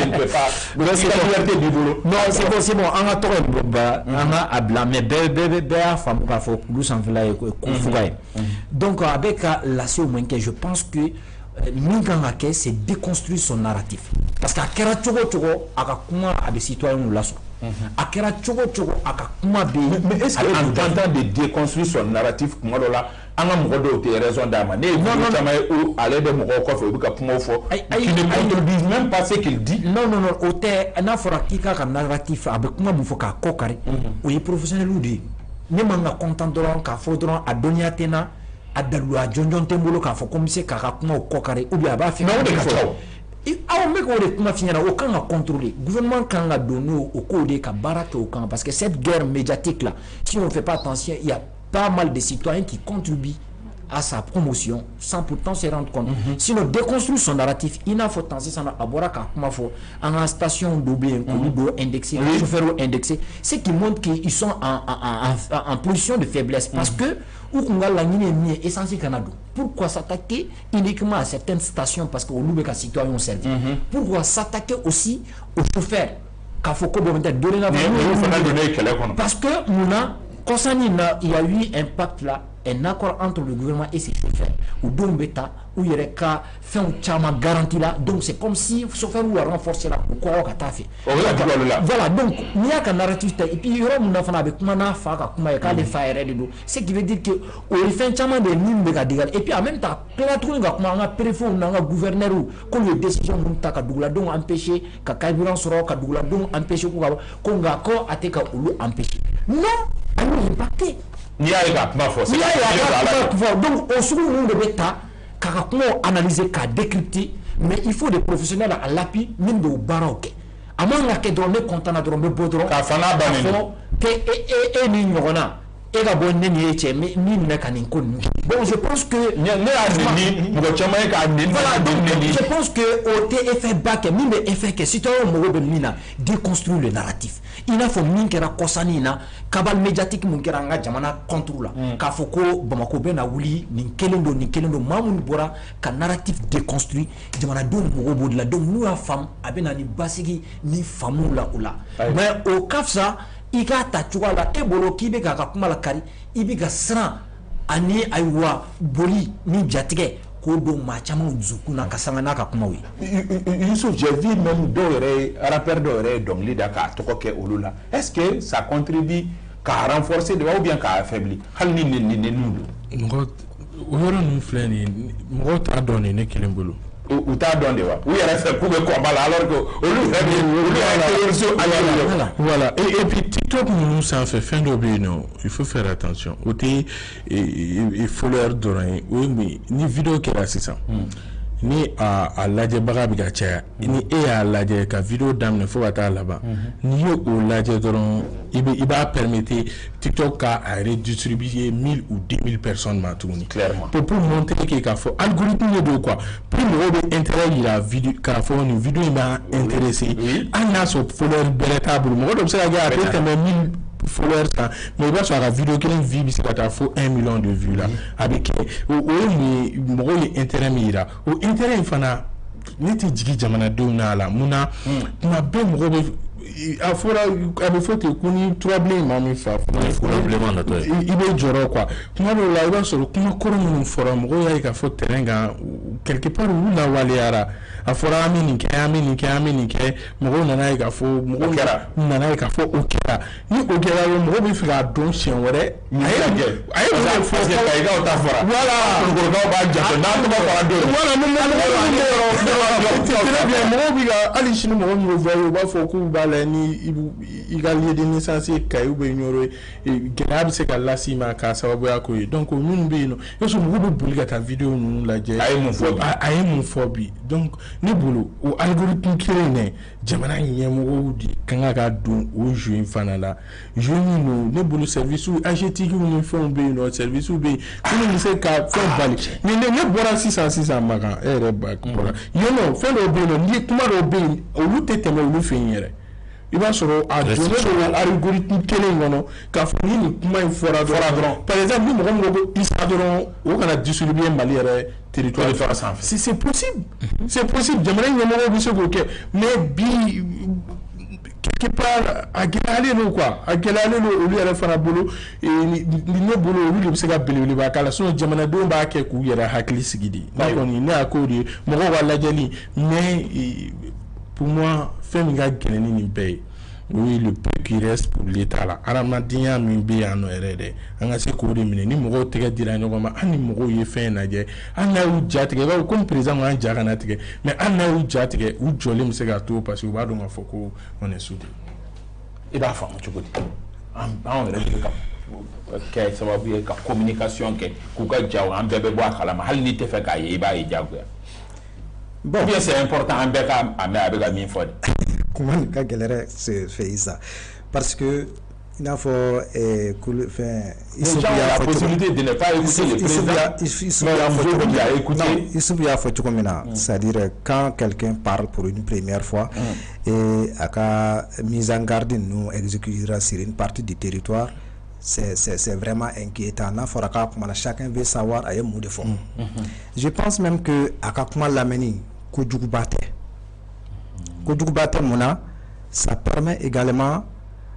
ne peux pas c'est la liberté du boulot non c'est bon anga toro ba anga a blâmer be a femme ka fo lu sans vela ko fugaye donc avec la so que je pense que Minganga ke c'est déconstruire son narratif parce qu'à kera chogo aka kuma a des citoyens ou lasso à kera chogo aka kuma be mais est-ce qu'en tentant de déconstruire son narratif kuma lola anga mogodo te raison d'ama ne ou aller de mogo ko fe buka kuma fo qui ne contredisent même pas ce qu'il dit non ote na fora kika ka narratif avec kuma mu fo ka kokari o yi professionnel ou de ne manga content doron ka fo doron a donia tena adalu a jonjon tembolo ka fo comme c'est ka kuma o kokari ou bien ba fi non de ka aw me ko de kuma finyana o kan contrôler gouvernement kan ga donner au code ka barake au kan parce que cette guerre médiatique là si on fait pas attention il y a pas mal de citoyens qui contribuent à sa promotion sans pourtant se rendre compte. Sinon déconstruire son narratif il n'a faut penser ça à bora ka kuma fo en station d'obé un indexé un chauffeur indexé c'est qui montre qu'ils sont en position de faiblesse parce que ou kunga la ni est essentiel Canada. Pourquoi s'attaquer uniquement à certaines stations parce que au loube ka citoyens servi. Pourquoi s'attaquer aussi aux chauffeurs ka faut ko bonne donner la parce que mouna il y a eu un pacte là, un accord entre le gouvernement et ses chauffeurs. Ou Dombeta, où il y aurait qu'à faire un chama garantie là. Donc c'est comme si le chauffeur ou a renforcé là. Voilà, donc il y a qu'un narratif. Et puis il y aura un enfant avec Mana Faka, Kumaka, les Fire et tout. Ce qui veut dire que on fait un chama de mine de Gadigal. Et puis en même temps, plein de trucs, on a préfet, on a un gouverneur ou qu'on les décisions de Kadoula, donc empêcher, Kakaïburan sera Kadoula, donc empêcher qu'on a encore attaqué ou empêcher. Non! Impacté. Il y a donc au second monde de bêta, analyser, décrypter, mais il faut des professionnels à l'appui, même de baroque. À moins que drôme content à drôme bodron, et la bonne mais ni bon je pense que je pense que au TFF bac mine effet que si tu as un déconstruire le narratif il a faut mine que la cosanina cabal médiatique mon keranga jamana contrôle ka foko bamako bena wuli ni kelendo mamun bora ka narratif déconstruit jamana do mogo de la donc nous la femme abena ni basigi ni famu la oula mais au kafsa iga ta chwa la ebolo kibe ka kuma la kari ibiga sran ani aywa boli ni jatige ko do ma chama nzukuna kasanga na ka kuma wi Youssouf j'ai vu même rappeur d'ore donc leader ka to ko ke olula est-ce que ça contribue à renforcer ou bien à affaiblir hal ni ngo woro nu flani ngo ta donné ne kelembolo ou t'a donné ou il reste pour le combat alors que voilà et puis TikTok nous ça fait fin d'obéir non il faut faire attention il faut leur donner oui mais ni vidéo qui est là c'est ça ni a lajɛ baga bi ka caya ni y'a lajɛ ka vidéo daminɛ fo ka taa laban ni ye o lajɛ dɔrɔn i b'a permettre TikTok ka a redistribuer 1000 ou 2000 personnes ma tuguni clairement pour montrer que k'a fɔ algorithme de do quoi plus mɔgɔw bɛ intérêt yira vidéo k'a fɔ ni vidéo in b'a intéressé hali n'a sɔrɔ follower bɛrɛ t'a bolo mɔgɔ dɔ bɛ se ka kɛ a peut tɛmɛ 1000 followers mais il va sur la vidéo qui est une vie c'est pas faut 1 million de vues là avec mo intérêt mira au intérêt fana niti jigi jamana do na la muna ma be mo a fɔra a bɛ fɔ ten ko ni turabilen maa min fa bilenman natɔ ye i bɛ jɔrɔ quoi kuma dɔw la i b'a sɔrɔ kuma kɔrɔ minnu fɔra mɔgɔw y'a ye k'a fɔ terrain kan quelque part olu lawaleyara a fɔra an bɛ nin kɛ an bɛ nin kɛ an bɛ nin kɛ mɔgɔw nana ye k'a fɔ mɔgɔw nana ye k'a fɔ o kɛra ni o kɛra mɔgɔw bɛ fɛ k'a dɔn siɲɛ wɛrɛ a ye mun fɔ kayikaw ta fɔra voilà kulukɔrɔkaw b'a jate n'an tɔgɔ fɔra don voilà mɔgɔw bɛ ka hali sini mɔgɔ minnu fɔ u b'a fɔ k'u b'a la ni i ka lieu de naissance ye Kayi bɛ Nioro gɛlɛya bɛ se ka las'i ma k'a sababuya k'o ye donc minnu bɛ yen nɔ i b'a sɔrɔ mɔgɔw bɛ boli ka taa vidéo ninnu lajɛ a ye mun fɔ bi donc ne bolo o algorithme kelen in jamana ɲɛmɔgɔw de kan ka don o jeu in fana la jeu min don ne bolo service AGT ni fɛnw bɛ yen nɔ service bɛ yen minnu bɛ se ka fɛn bali ni ne bɔra sisan Makan e yɛrɛ bɔra yen nɔ fɛn dɔw bɛ yen nɔ ni kuma dɔw bɛ yen olu tɛ tɛmɛ olu fɛ yen yɛrɛ i b'a sɔrɔ a donnen don algorithme kelen kɔnɔ k'a fɔ ni nin kuma in fɔra dɔrɔn par exemple ni mɔgɔ min ko ISRA dɔrɔn o kana distribuer Mali yɛrɛ territoire sanfɛ c'est possible jamana ɲɛmɔgɔw bɛ se k'o kɛ mais bi quelque part a gɛlɛyalen don quoi a gɛlɛyalen don olu yɛrɛ fana bolo ni ne bolo olu de bɛ se ka belebeleba k'a la sinon jamanadenw b'a kɛ k'u yɛrɛ hakili sigi de ne kɔni ne y'a k'o de ye mɔgɔw ka lajɛli mais pour moi fɛn min ka gɛlɛn ni nin bɛɛ ye o ye le peu qui reste pour l'état la adamadenya min bɛ yan nɔ yɛrɛ dɛ an ka se k'o de minɛ ni mɔgɔw tɛgɛ dira ɲɔgɔn ma hali ni mɔgɔw ye fɛn lajɛ hali n'a y'u ja tigɛ i b'a fɔ komi président k'an ja kana tigɛ mais hali n'a y'u ja tigɛ u jɔlen bɛ se k'a to parce que u b'a dɔn k'a fɔ ko on est soudés. I b'a faamu cogo di an yɛrɛ de bɛ ka kɛ sababu ye ka communication kɛ k'u ka jaw an bɛɛ bɛ bɔ a kalama hali n'i tɛ fɛ k'a ye i b'a ye jagoya bon bien c'est important an bɛɛ ka a mɛn a bɛ ka min fɔ de. Comment nin ka gɛlɛn dɛ c'est Isa parce que i n'a fɔ Isufu y'a fɔ cogo min na c'est-à-dire quand quelqu'un parle pour une première fois et a ka mise en garde ninnu exécutera sur une partie du territoire c'est vraiment inquiétant n'a fɔra k'a kuma na chacun veut savoir a ye mun de fɔ je pense même que a ka kuma lamɛnni kojuguba tɛ mun na ça permet également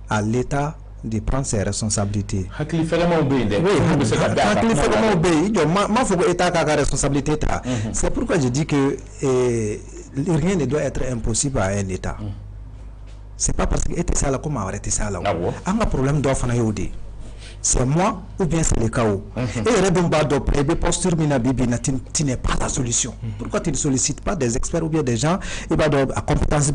à l'État de prendre ses responsabilités. Hakili fɛlɛmaw bɛ yen dɛ. Oui, hakili fɛlɛmaw bɛ yen. Jɔ m'a fɔ ko État k'a ka responsabilité ta. C'est pourquoi je dis que rien ne doit être impossible à un État. C'est pas parce que e tɛ se a la ko maa wɛrɛ tɛ se a la. An ka problème dɔ fana y'o de ye. C'est moi ou bien c'est le chaos. Et il y a des postures tu n'es pas la solution. Pourquoi tu ne sollicites pas des experts ou bien des gens à compétence?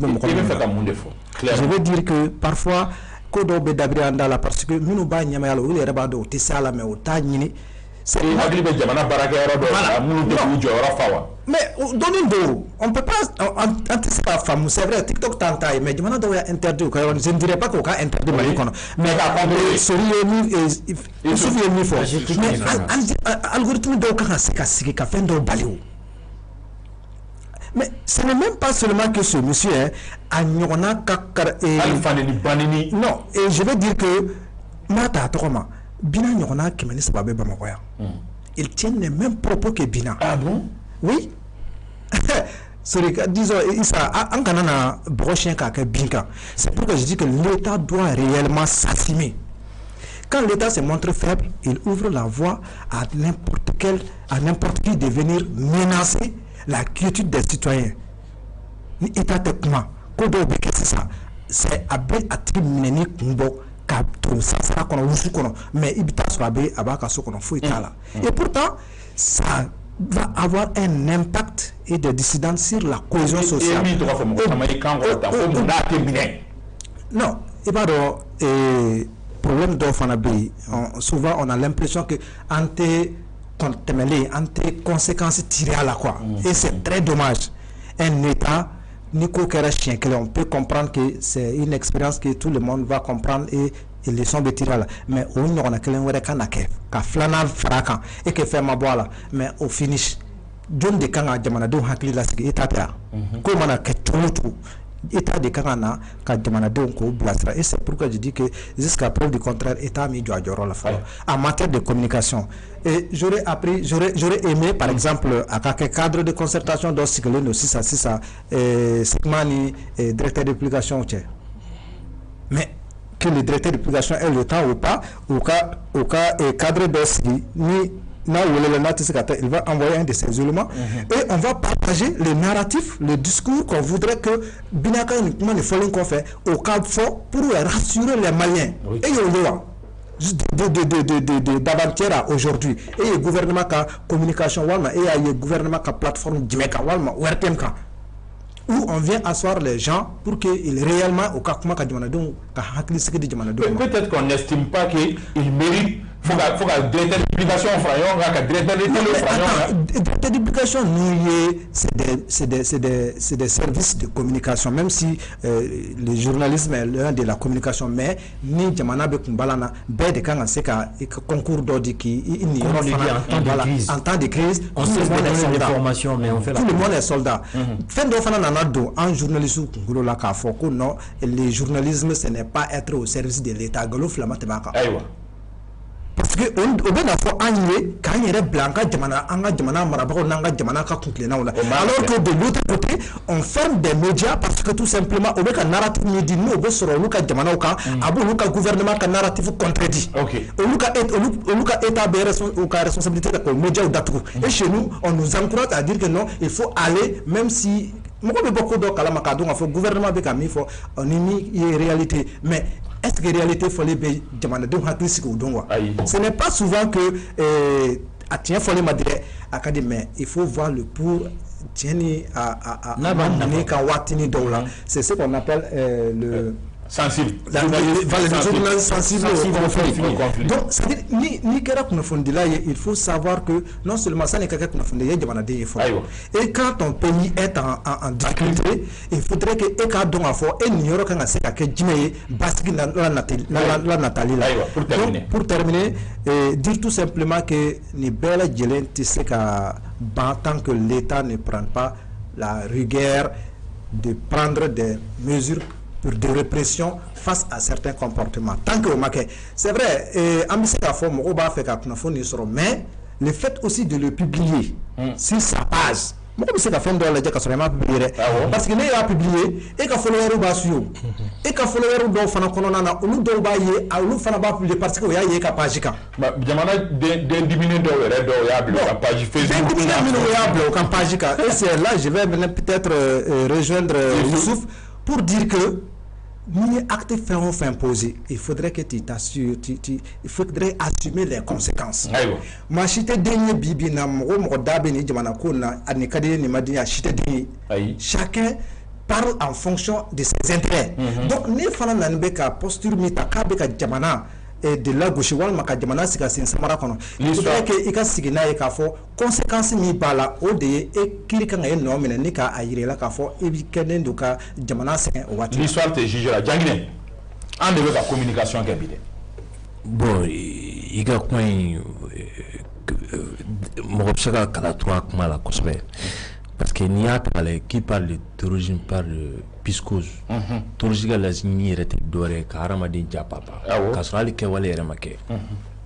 Je veux dire que parfois, parce que nous mais on peut pas c'est vrai TikTok t'entend mais je ne dirais pas qu'on a interdit mais algorithme mais ce n'est même pas seulement que ce monsieur non et je veux dire que Bina il tient les mêmes propos que Bina. Ah bon? Oui. Disons, c'est pourquoi je dis que l'État doit réellement s'assumer. Quand l'État se montre faible, il ouvre la voie à n'importe qui de venir menacer la quiétude des citoyens. L'État est comment? C'est à mais et pourtant ça va avoir un impact et des dissidents sur la cohésion sociale. Non, problème souvent on a l'impression que conséquences tirées à la quoi et c'est très dommage. Un État on peut comprendre que c'est une expérience que tout le monde va comprendre et les sons de tirer là. Mais on a et que fait ma boire là. Mais au finish, John de Kanga Jamanado Hakli la État. Comment on a tout État de Kanga Jamanado Blasra. Et c'est pourquoi je dis que jusqu'à preuve du contraire, État mis du la fois. En matière de communication. Et j'aurais aimé, par exemple, à quelques cadres de concertation d'Ossiglen aussi, ça, Sigmani, directeur d'application. mais que le directeur de publication ait le temps ou pas, au cas cadre d'Ossi, ni il va envoyer un de ces éléments et on va partager les narratifs, le discours qu'on voudrait que Binaka uniquement ne faut qu'on fait au cas fort pour rassurer les Maliens. Oui. Et d'avant-hier à aujourd'hui, et le gouvernement qui a communication, et le gouvernement qui a plateforme Djimeka, où on vient asseoir les gens pour qu'ils réellement au cas comment peut-être qu'on n'estime pas qu'il mérite. Il faut que directeur de publication directeur de publication c'est des services de communication, même si le journalisme est l'un de la communication, mais ni jamana be kumbalana be de kan se ka concours d'ordre qui en temps de crise on sait des informations mais on fait tout le monde est soldat. Fin de fana nanado en journalisme ngolo la ka fo ko non, le journalisme ce n'est pas être au service de l'état golo flamatebaka. Parce que on a fait annuler quand il y a blanca jamana anga jamana marabako nanga jamana ka kutlena wala, alors que de l'autre côté on ferme des médias parce que tout simplement on a un narratif ni dit nous soro luka jamana ka abo luka gouvernement ka narratif contredit. Luka état ou ka responsabilité de médias ou d'atouko. Et chez nous on nous encourage à dire que non, il faut aller même si beaucoup de kalamaka donc il faut gouvernement be kami faut on ni réalité, mais est-ce que réalité faut les demander donc ce n'est pas souvent que tiens faut les madrer académie, il faut voir le pour tieni à c'est ce qu'on appelle le sensible. Sensible au conflit. Donc, c'est-à-dire, il faut savoir que non seulement ça n'est quelqu'un qu'on a fondé, et quand ton pays est en difficulté, il faudrait que Eka Donga Fo et New York a fait que Jimé Basque la Nathalie. Pour terminer, dire tout simplement que ni belle Djelen Tisseka, tant que l'État ne prend pas la rigueur de prendre des mesures de répression face à certains comportements. Tant que c'est vrai, mais le fait aussi de le publier sur sa page. Parce qu'il a publié et qu'il follower et qu'il follower do fana konona olu do ba ye olu fana ba publier parce que ya ye ka page ka jamana de diminuer do ya bloquer la page Facebook ya bloquer page ka. Et c'est là je vais peut-être rejoindre Youssouf pour dire que ni acte fait imposer, il faudrait que tu t'assures, il faudrait assumer les conséquences. Ma chite denye bibi na mo dabe ni jamana ko na anikade ni madi ya chite denye. Chacun parle en fonction de ses intérêts. Donc ne fana na nbeka posture mi ta kabeka jamana de la gauche wal maka jamana sika sin samara kono. Il faudrait que ika sigina e ka fo conséquences mi bala o de e kirika nga no mena ni ka ayire la ka fo e bi kenen do ka jamana sen o wati. L'histoire te jugera jangine en de la communication kabide. Bon ika coin mo obsaka kala trois kuma la kosbe parce que ni a parlé qui parle de terrorisme parle de piscose terrorisme la zini rete dore ka haramadi japapa ka sali ke wala yere make.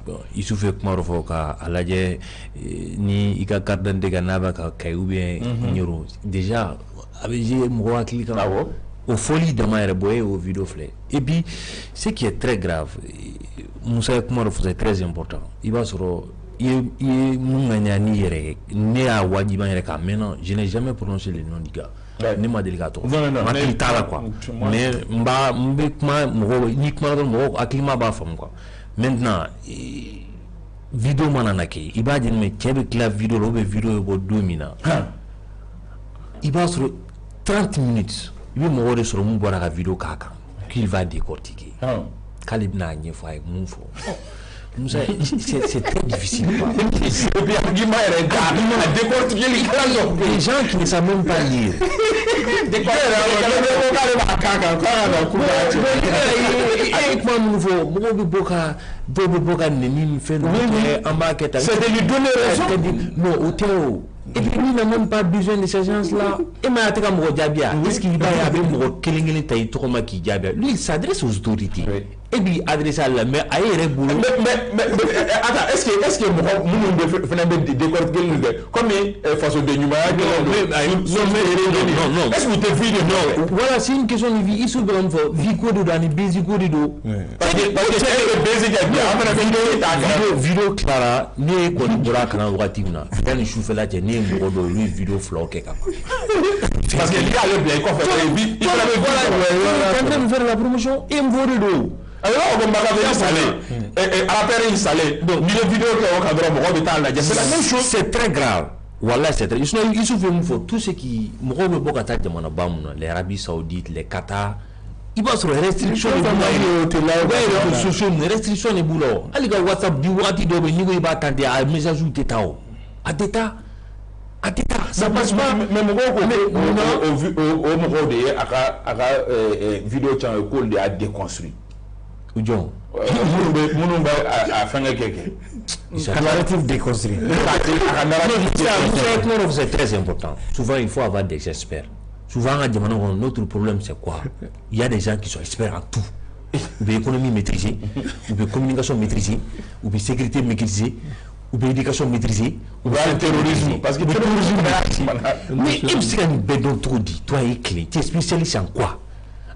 Bon il suffit que marofo ka alaje ni ika garden de ganaba ka kay ou bien nyoro déjà avec j'ai mo akili ka au folie de ma boye au vidéo flé. Et puis ce qui est très grave Moussa Kumarofo c'est très important, il va sur il ne a wajiban yere ka maintenant je n'ai jamais prononcé le nom du gars ne m'a délicato ma kitala quoi mais mba mbekma mo ni kuma do mo akima ba fam quoi. Maintenant vidéo manana ke iba din me kebe la vidéo lo be vidéo bo 2 mina iba sur 30 minutes il me wore sur mon bora la vidéo kaka qu'il va décortiquer kalibna nyefo ay mon fo. C'est très difficile. Les gens qui ne savent même pas lire. C'est de lui donner raison. Non, et puis il n'a même pas besoin de ces gens-là. Et est-ce qu'il va y avoir lui il s'adresse aux autorités. et puis adressé à la mais ailleurs boulot mais attends est-ce que nous fana be décortiquer comme façon de numéro non est-ce que tu vu non voilà c'est une question de vie il se donne vie code dans les basic code do parce que basic vidéo clara ne ko bora kana wati na dan chauffeur la je ne mo do lui vidéo flow ke ka parce que il y a le bien qu'on fait il va faire la promotion et me voler do alors on va regarder installé et après installé donc les vidéos que on cadre mo ko bital la c'est la même chose c'est très grave voilà c'est très il suffit il faut tout ce qui mo ko be bokata jamana bamuna les Arabie Saoudite les Qatar il va sur les restrictions de restrictions de boulot ali ga WhatsApp di wati do be ni ko ba tante a message ou tetao a teta ça passe pas mais mo ko au mo de aka vidéo chan école de a déconstruit John munu ba a fanga keke narrative déconstruit c'est très important souvent il faut avoir des experts souvent notre problème c'est quoi il y a des gens qui sont experts en tout ou bien économie maîtrisée ou bien communication maîtrisée ou bien sécurité maîtrisée ou bien éducation maîtrisée ou bien terrorisme parce que terrorisme mais il s'est bedon trop dit toi est clé tu es spécialiste en quoi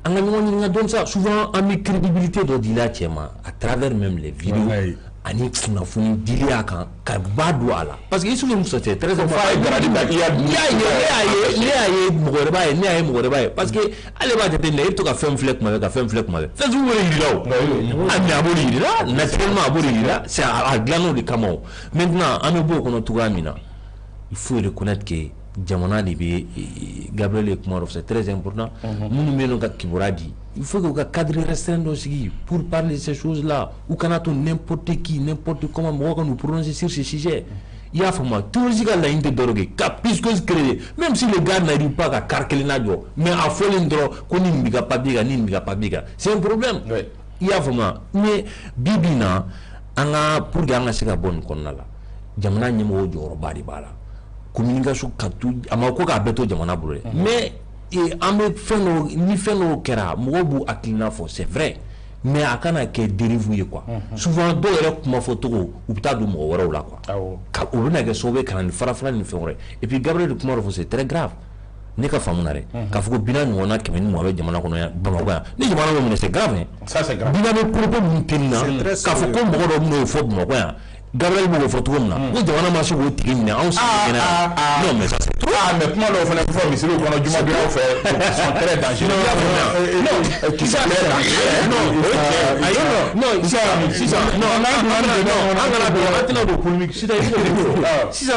on donne ça souvent à mes crédibilité de dire à travers même les vidéos ani funafuni diliya kan ka ba do ala parce que il souvent c'est très important il y a mugoreba il y a mugoreba parce que ale ba tete ne to ka fem flek ma Facebook wele yirawo ami abori yira naturellement abori yira c'est à glano de kamo maintenant ami bo kono tugamina il faut reconnaître que jamana de be Gabriel Kumarov c'est très important munu meno ka kiboradi il faut que le cadre restreint aussi pour parler de ces choses-là ou quand on n'importe qui n'importe comment on nous prononcer sur ces sujets il y a vraiment tout ce qu'il a une drogue puisque même si le gars n'arrive pas à carquer nadio mais à folie ndro qu'on n'y pas biga c'est un problème il y a vraiment mais bibina anga pour gagner ce bonne qu'on a là jamana nyemo joro bari bala communication katu amako ka beto jamana brûlé mais et amé feno ni feno kera mobu akina fo c'est vrai mais akana ke dérive quoi souvent do yere kuma photo ou ta do mo wora quoi ka o na ke sobe kan fara ni fenore et puis Gabriel kuma fo c'est très grave ne ka famunare ka fuko bina ni wona kemeni mo be jamana kono ya bamako ya ni jamana mo c'est grave ça c'est grave bina be propos mutina ka fuko mo do mo fo bamako ya Gabriel mo fo to na o jamana ma so o tigi ni on non mais ça c'est trop mais comment on fait pour misir au kono juma bien fait sont très dangereux non qui ça non si ça non de polémique si ça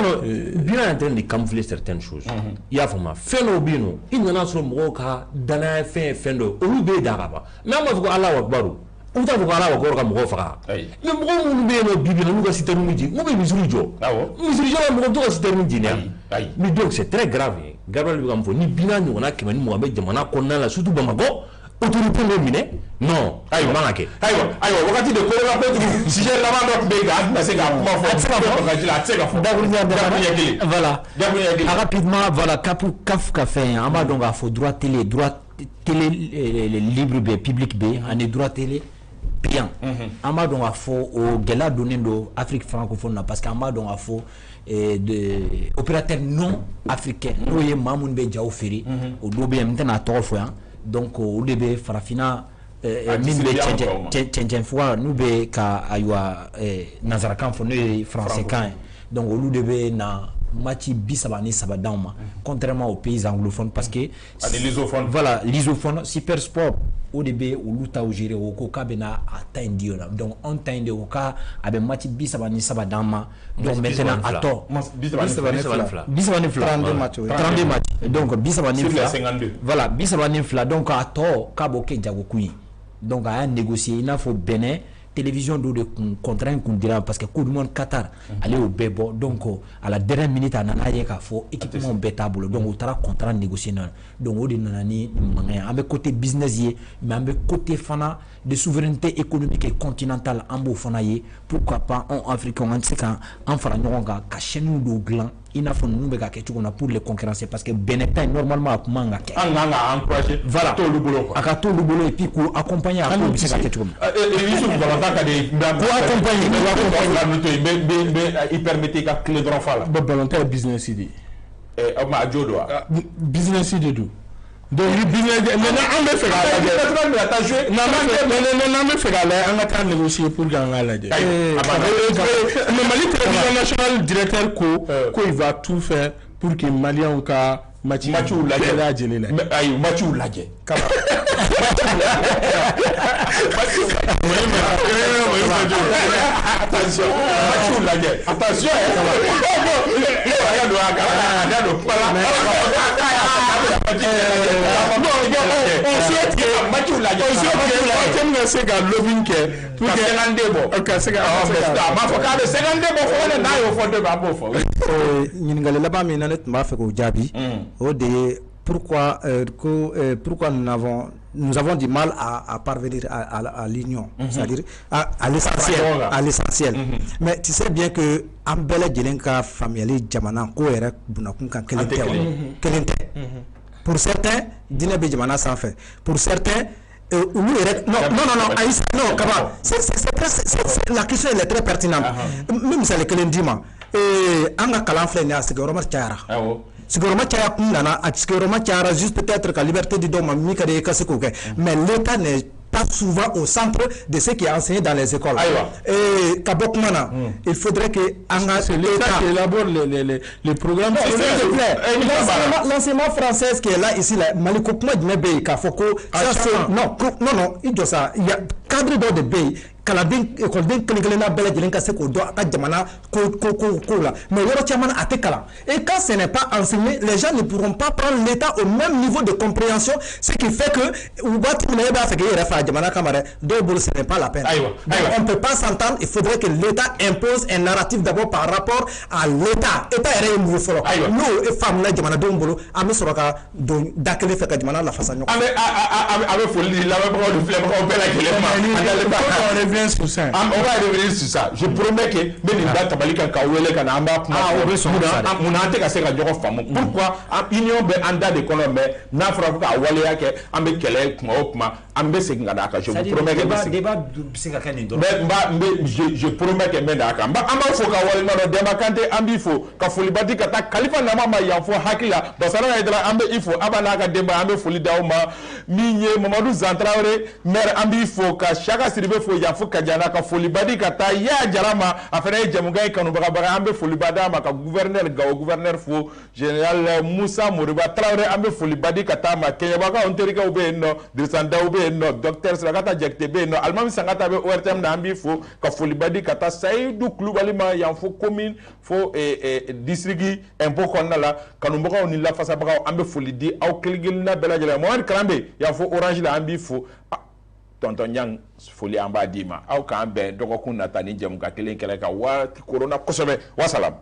bien en train de camoufler certaines choses il y a vraiment feno bino il n'en a sur mo ka dana fendo o be daraba mais on va Allah akbaru on t'a vu ala ko ka mo fa mais mo mu be no bibi no ka sitaru miji mo be misuru jo misuru jo mo to ka sitaru miji ne mais donc c'est très grave Gabriel bi kam fo ni bina ni wona kemani mo be jamana ko na la surtout Bamako autorité no mine non ayo manake ayo wakati de ko la ko si j'ai la mando be ga na se ga mo fo ga jila se ga fo voilà rapidement voilà kaf ka fait amba donc a fo droit télé libre B public B en droit télé payant amba donc a fo au gela donné do Afrique francophone parce qu'amba donc a fo de opérateurs non africains no ye mamoun be jaw feri au do be mtena to fo donc au début farafina min be tchenchen fois nous be ka aywa nazarakan fo no français kan donc au début na match bisabani sabadama contrairement aux pays anglophones parce que voilà l'isophone super sport au début au luta au gérer au koka bena atteindre donc on tende au cas avec match bisabani sabadama donc maintenant à tort bisabani fla 32 matchs donc bisabani fla voilà bisabani fla donc à tort kaboke jagokui donc à négocier il faut Bénin télévision de contraint qu'on dira parce que coup du monde Qatar aller au Bebo donc à la dernière minute à nanaye ka fo équipement bêta bolo donc au tara contrat négocié donc au de nanani avec côté business mais avec côté fana de souveraineté économique et continentale en beau fana pourquoi pas en Afrique on sait quand en fera ka chaîne do gland il n'a pas nous pour les concurrencer parce que Benetton normalement a comment encourager voilà tout le boulot à tout le boulot et puis pour accompagner à tout ça que tu pour accompagner il permettait qu'à clé de renfort là volontaire business idée ma jodo business idée do donc business maintenant on me fait on va négocier pour gagner la mais Mali télévision nationale directeur ko il va tout faire pour que Maliens ka match la jeli la ay match lajé attention attention pourquoi nous avons du mal à parvenir à l'union, c'est-à-dire à l'essentiel. Mais tu sais bien que Ambele Djelenka famille Djamana ko era bunakun kan kelente. Pour certains, Dine be Djamana sans fait. Pour certains non, la question elle est très pertinente. Même si elle est kelendima. Anga kalanfle ni asigoroma tiara. Sigoroma tiara kunana, sigoroma tiara juste peut-être que la liberté du dôme mi kade kasikoke. Mais l'État n'est pas souvent au centre de ce qui est enseigné dans les écoles. Et Kabokmana, il faudrait que l'État qui élabore les programmes. L'enseignement français qui est là ici, Malikokma Dnebe Kafoko, non, il y a cadre de pays. Kaladin école den kelena bela jelen ka se ko do aka jamana ko la mais yoro chamana atekala et quand ce n'est pas enseigné les gens ne pourront pas prendre l'état au même niveau de compréhension ce qui fait que ubati na ba fait que refa jamana kamare do bol ce n'est pas la peine. On peut pas s'entendre, il faudrait que l'état impose un narratif d'abord par rapport à l'état est nouveau folo nous et femme na jamana do bolo am soroka do dakele fait que jamana la façon avec folie la ba de flemme on peut la sur ça. On va revenir sur ça. Je promets que Beninda Tabalika Kawele Kanamba Munate Kaseka Djoko Famo. Pourquoi Union be anda de Colombe, Nafraka Walea ke Ambe Kele Kma, Ambe Sekingadaka. Je vous promets que je promets que Mendaka. Amba Foka Walema Demakante Ambifo, Kafolibati Kata, Kalifa Namama Yafo Hakila, Basara Edra Ambe Ifo, Abanaka Demba Ambe Folidauma, Minye, Mamadou Zantraore, Mère Ambifo, Kashaka Siribe Fo Yafo Kajana, Kafolibadi Kata, Ya Jarama, Affaire Jamugai Kanubara Ambe Folibada, Maka gouverneur Gao, gouverneur Fo, général Moussa Moriba Traoré Ambe Folibadi Kata, Kenyabaka Onterika Ubeno, Drisanda Ubeno, docteur Sragata Jaktebe, no, Almami Sangata Be ORTM Nambifo, Kafolibadi Kata, Saïdou Kloubalima, Yanfo commune, Fo district, impôt Konala, Kanubaka Onila Fasabaka, Ambe Folidi, Au Kilgilna Belagela, Mohamed Krambe, Yanfo Orange la Ambifo, tonton Yang foli amba dima aw kan ben dogokun natani jam ka kelen kele ka wa corona kosobe wa salam